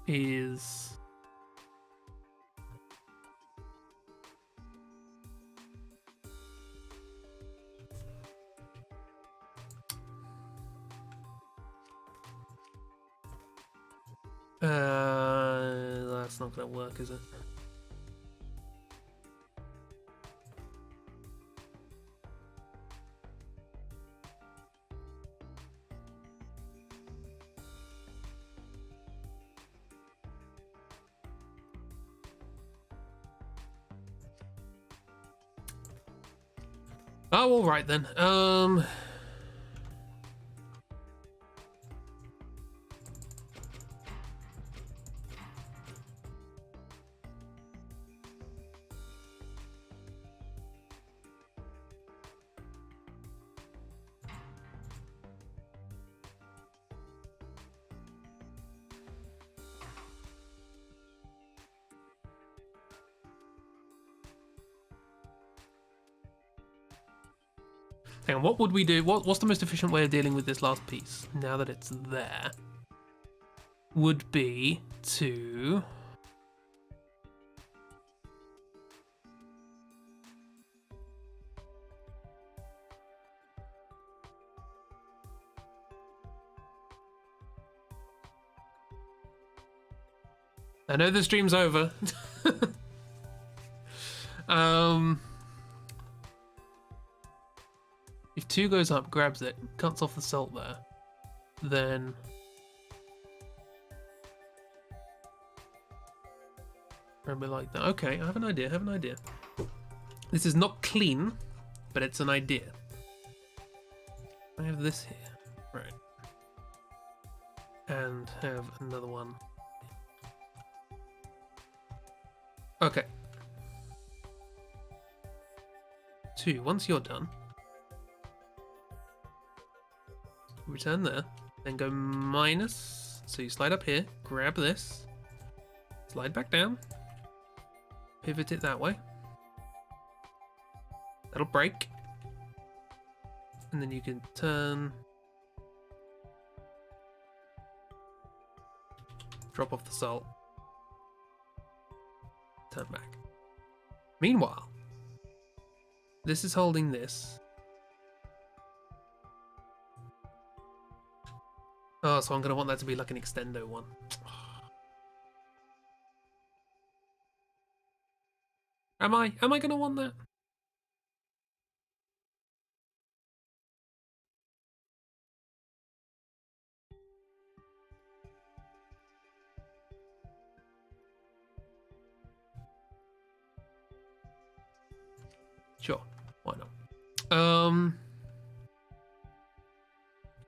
is that's not gonna work, is it? Oh, all right then. Hang on, what would we do? What's the most efficient way of dealing with this last piece now that it's there? Would be to I know the stream's over. If 2 goes up, grabs it, cuts off the salt there, then grab it like that. Okay, I have an idea. This is not clean, but it's an idea. I have this here, right, and have another one. Okay. 2. Once you're done, return there, then go minus. So you slide up here, grab this, slide back down, pivot it that way. That'll break. And then you can turn, drop off the salt, turn back. Meanwhile, this is holding this. Oh, so I'm going to want that to be like an extendo one. Am I going to want that? Sure, why not?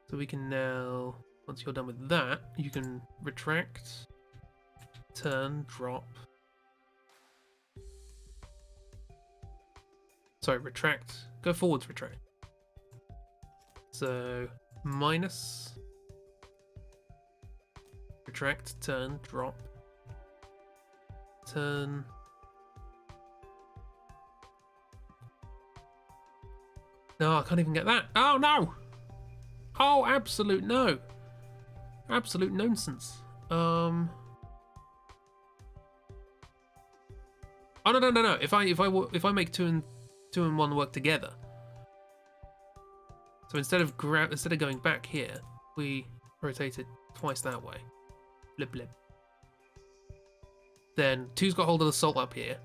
So we can now, once you're done with that, you can retract, turn, drop. Sorry, retract. Go forwards, retract. So minus, retract, turn, drop, turn. No, I can't even get that. Oh no! Oh, absolute no! Absolute nonsense. Oh no! If I make two and one work together. So instead of going back here, we rotate it twice that way. Blip blip. Then 2's got hold of the salt up here,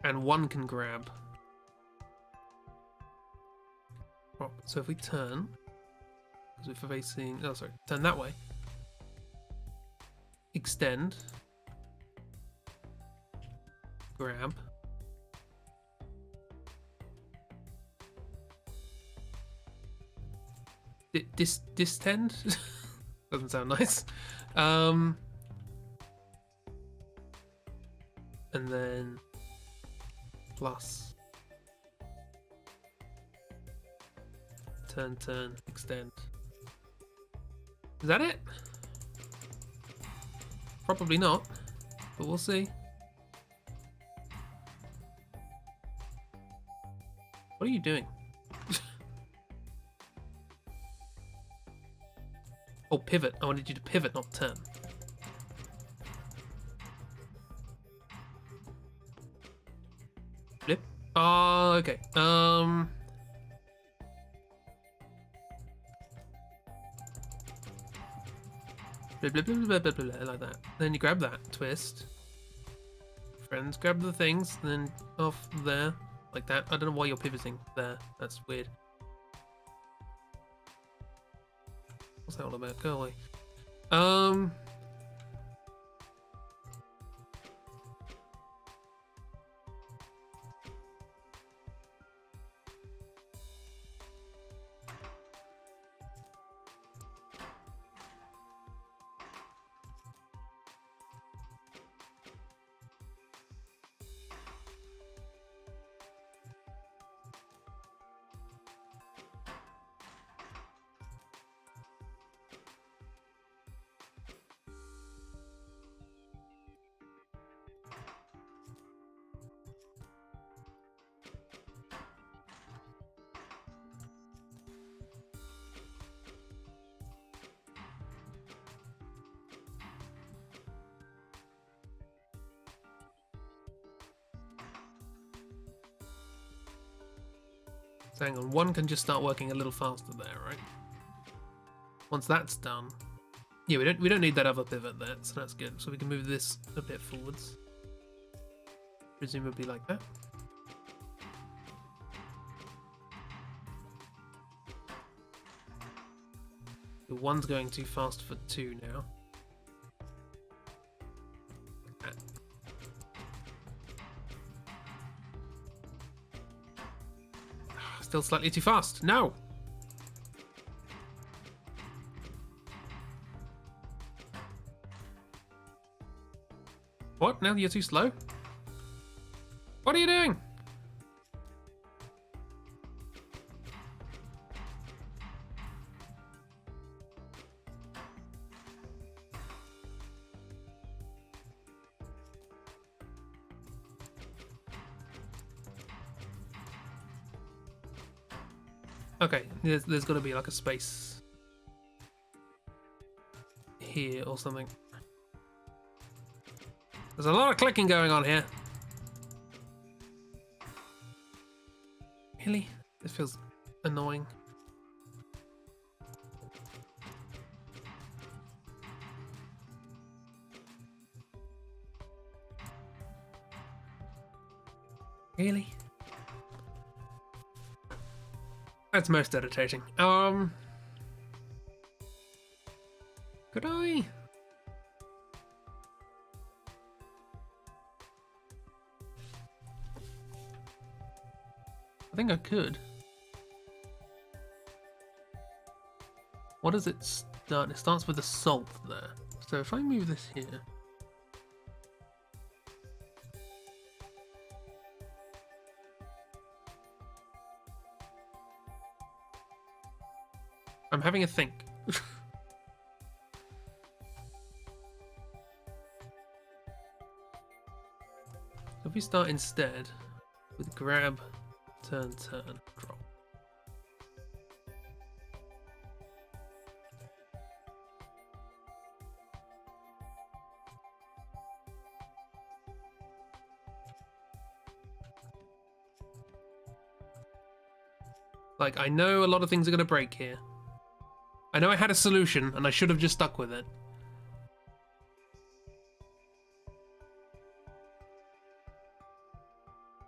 and 1 can grab. Oh, so if we turn, because we're facing, oh sorry, turn that way. Extend. Grab. Distend? Doesn't sound nice. And then plus turn extend. Is that it? Probably not, but we'll see. What are you doing? Oh, pivot. I wanted you to pivot, not turn. Flip. Oh, okay. Blah, blah, blah, blah, blah, blah, blah, like that. Then you grab that, twist. Friends, grab the things, then off there, like that. I don't know why you're pivoting there. That's weird. What's that all about? Go away. So hang on, one can just start working a little faster there, right? Once that's done, yeah, we don't need that other pivot there, so that's good. So we can move this a bit forwards, presumably like that. The one's going too fast for two now. Still slightly too fast. No! What? Now you're too slow? What are you doing? Okay, there's got to be like a space here or something. There's a lot of clicking going on here. Really? This feels annoying. Really? That's most irritating. Could I? I think I could. What does it start? It starts with a salt there. So if I move this here. I'm having a think. If we start instead with grab, turn, drop. Like, I know a lot of things are going to break here. I know I had a solution, and I should have just stuck with it.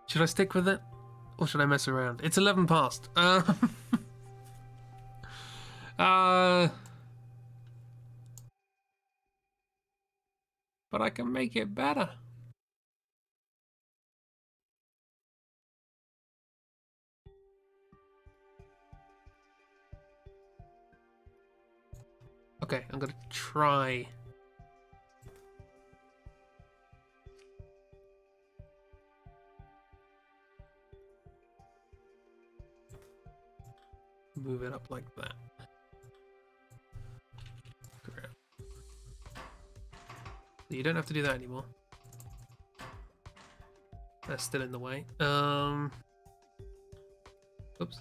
Should I stick with it? Or should I mess around? It's 11 past. But I can make it better. Okay, I'm gonna try. Move it up like that. Correct. You don't have to do that anymore. That's still in the way. Oops.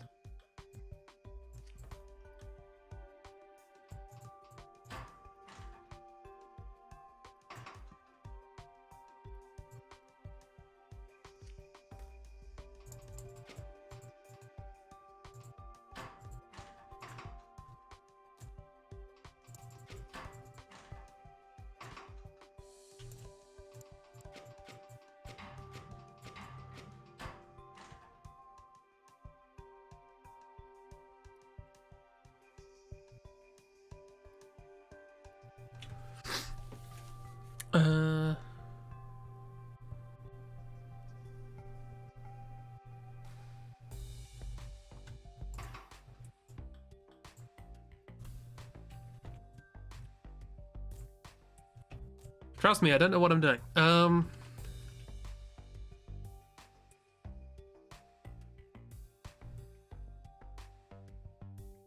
Trust me, I don't know what I'm doing.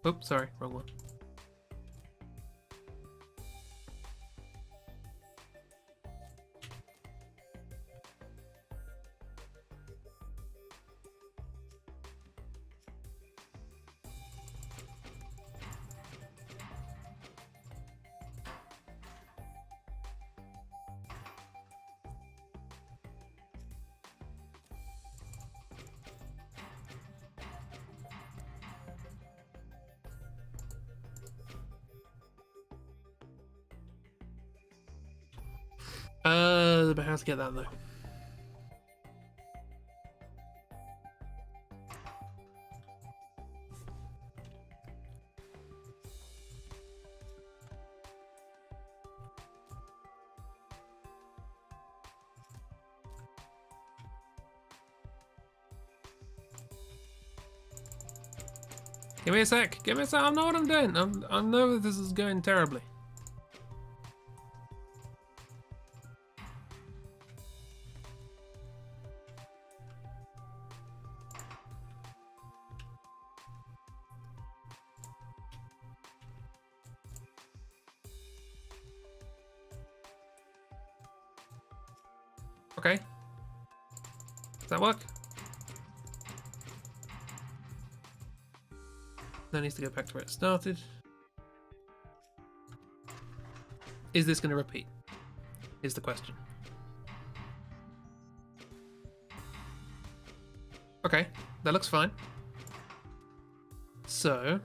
Oops, sorry, wrong one. But how to get that though? Give me a sec. Give me a sec. I know what I'm doing. I know that this is going terribly. Okay. Does that work? That needs to go back to where it started. Is this going to repeat? Is the question. Okay, that looks fine. So...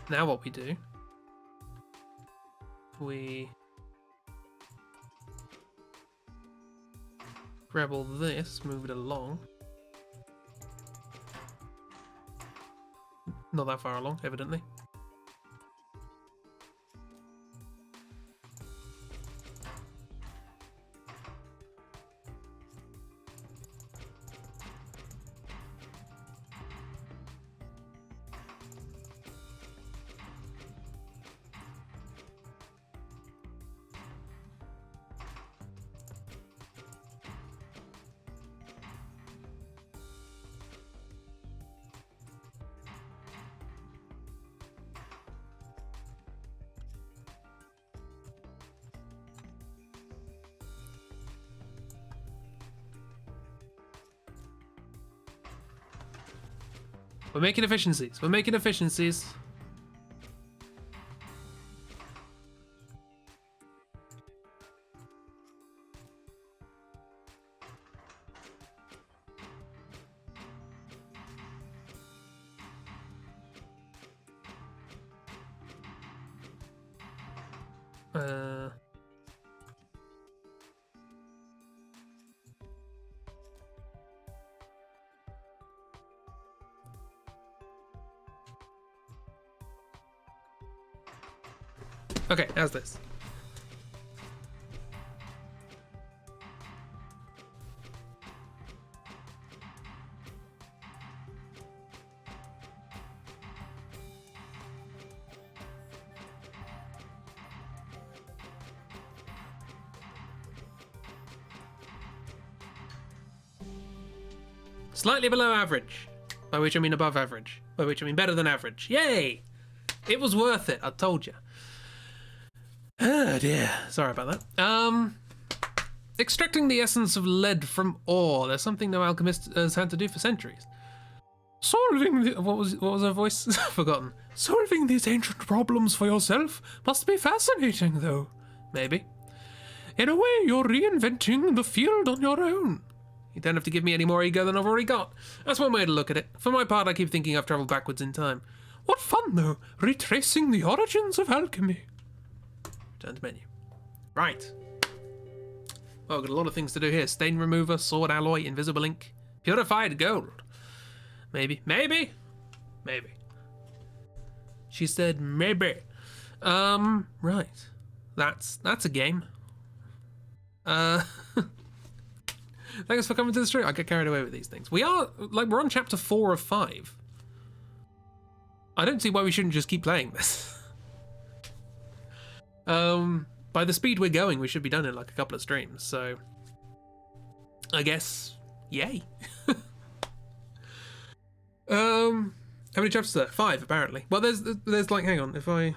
now what we do... we... grab all this, move it along. Not that far along, evidently. We're making efficiencies. We're making efficiencies. Okay, how's this? Slightly below average. By which I mean above average. By which I mean better than average. Yay! It was worth it, I told you. Oh dear. Sorry about that. Extracting the essence of lead from ore. There's something no alchemist has had to do for centuries. Solving the... What was her voice? Forgotten. Solving these ancient problems for yourself must be fascinating, though. Maybe. In a way, you're reinventing the field on your own. You don't have to give me any more ego than I've already got. That's one way to look at it. For my part, I keep thinking I've travelled backwards in time. What fun, though, retracing the origins of alchemy. Return to menu. Right. Oh, I've got a lot of things to do here. Stain remover, sword alloy, invisible ink, purified gold. Maybe. She said maybe. Right. That's a game. Thanks for coming to the stream. I get carried away with these things. We're on chapter 4 of 5. I don't see why we shouldn't just keep playing this. By the speed we're going, we should be done in like a couple of streams, so I guess yay. How many chapters are there? 5 apparently. Well, there's like, hang on, if I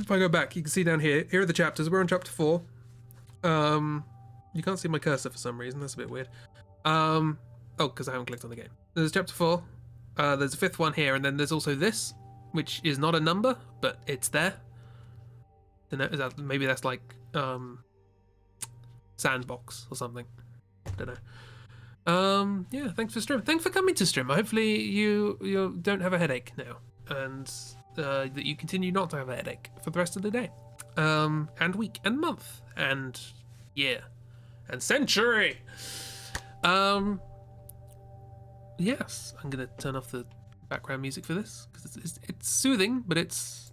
go back, you can see down here are the chapters. We're on chapter 4. You can't see my cursor for some reason. That's a bit weird. Oh, because I haven't clicked on the game. There's chapter 4. There's a 5th one here, and then there's also this, which is not a number, but it's there. Don't know, maybe that's like sandbox or something. Don't know. Yeah, thanks for stream. Thanks for coming to stream. Hopefully you don't have a headache now, and that you continue not to have a headache for the rest of the day, and week, and month, and year, and century. Yes, I'm gonna turn off the background music for this because it's soothing, but it's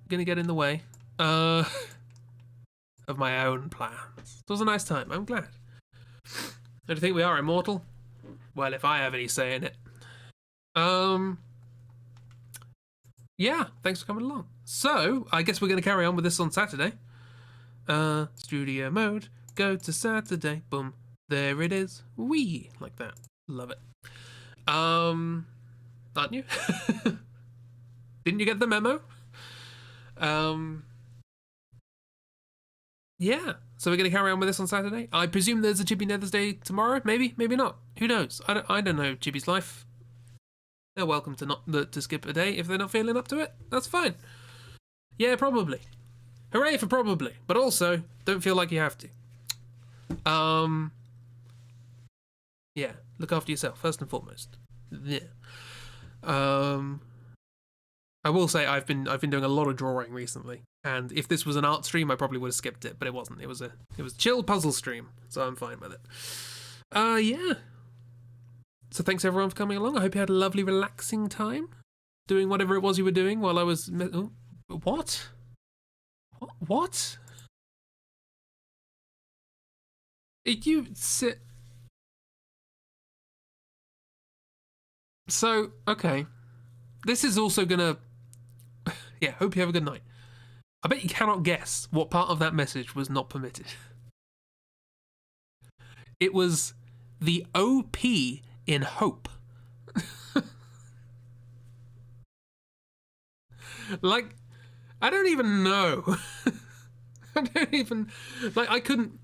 gonna get in the way of my own plans. It was a nice time. I'm glad. Do you think we are immortal? Well, if I have any say in it. Yeah, thanks for coming along. So, I guess we're going to carry on with this on Saturday. Studio mode, go to Saturday, boom, there it is. Wee, like that. Love it. Aren't you? Didn't you get the memo? Yeah, so we're going to carry on with this on Saturday. I presume there's a Chibi Nether's Day tomorrow. Maybe, maybe not. Who knows? I don't know Chibi's life. They're welcome to skip a day if they're not feeling up to it. That's fine. Yeah, probably. Hooray for probably. But also, don't feel like you have to. Yeah, look after yourself first and foremost. Yeah. I will say I've been doing a lot of drawing recently, and if this was an art stream, I probably would have skipped it, but it wasn't. It was a chill puzzle stream, so I'm fine with it. Yeah. So thanks everyone for coming along. I hope you had a lovely, relaxing time doing whatever it was you were doing while I was. Oh, what? What? You sit. So okay, this is also gonna. Yeah, hope you have a good night. I bet you cannot guess what part of that message was not permitted. It was the OP in hope. Like, I don't even know. I don't even, like, I couldn't.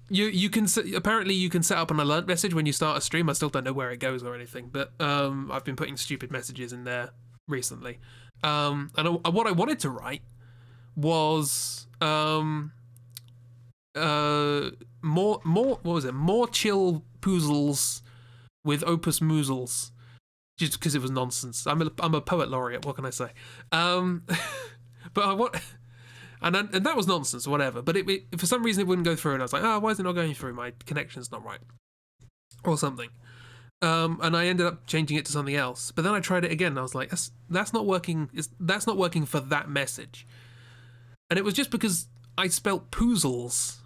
You can apparently you can set up an alert message when you start a stream. I still don't know where it goes or anything, but I've been putting stupid messages in there recently. And what I wanted to write was more what was it? More chill poozles with Opus Moozles, just because it was nonsense. I'm a poet laureate. What can I say? But I want. And that was nonsense or whatever, but it for some reason it wouldn't go through, and I was like, why is it not going through? My connection's not right, or something. And I ended up changing it to something else. But then I tried it again, and I was like, that's not working. That's not working for that message. And it was just because I spelt poozles,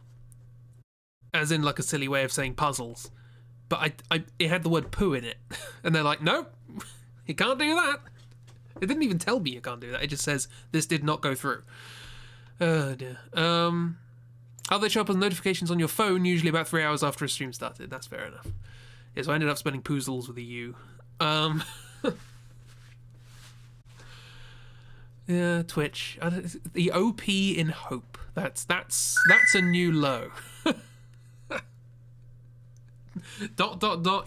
as in like a silly way of saying puzzles, but it had the word poo in it, and they're like, nope, you can't do that. It didn't even tell me you can't do that. It just says this did not go through. Oh dear. Oh, they show up as notifications on your phone, usually about 3 hours after a stream started. That's fair enough. Yeah, so I ended up spelling poozles with a U. Yeah, Twitch. The OP in hope. That's a new low. ...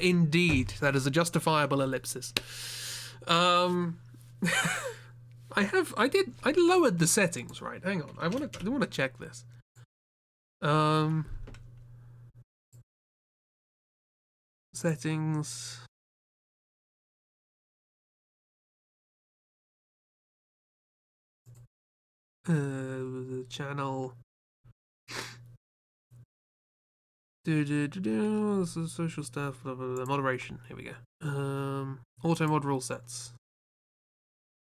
Indeed. That is a justifiable ellipsis. I lowered the settings, right? Hang on. I wanna check this. Settings. The channel. This is social stuff. Blah, blah, blah. Moderation. Here we go. Auto mod rule sets.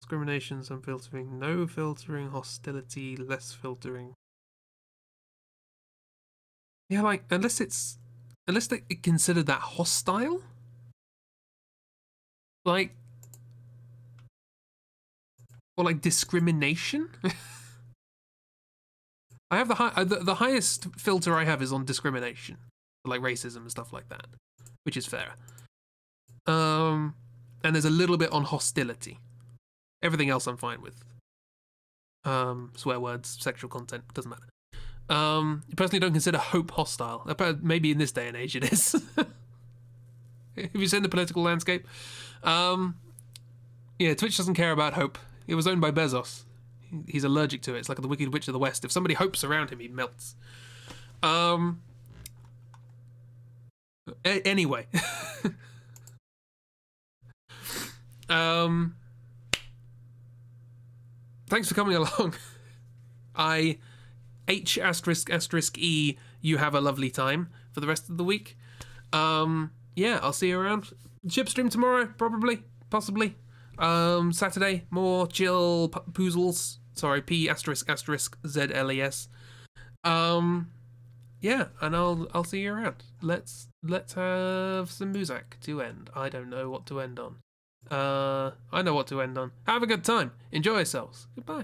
Discrimination, some filtering, no filtering, hostility, less filtering. Yeah, like unless they consider that hostile, like, or like discrimination. I have the highest filter I have is on discrimination, like racism and stuff like that, which is fair. And there's a little bit on hostility. Everything else I'm fine with. Swear words, sexual content, doesn't matter. You personally don't consider hope hostile. Maybe in this day and age it is. Have you seen the political landscape? Yeah, Twitch doesn't care about hope. It was owned by Bezos. He's allergic to it. It's like the Wicked Witch of the West. If somebody hopes around him, he melts. Anyway. Thanks for coming along. H***E, you have a lovely time for the rest of the week. Yeah, I'll see you around. Chip stream tomorrow, probably, possibly. Saturday, more chill poozles. Sorry, P***ZLES. Yeah, and I'll see you around. Let's have some music to end. I don't know what to end on. I know what to end on. Have a good time. Enjoy yourselves. Goodbye.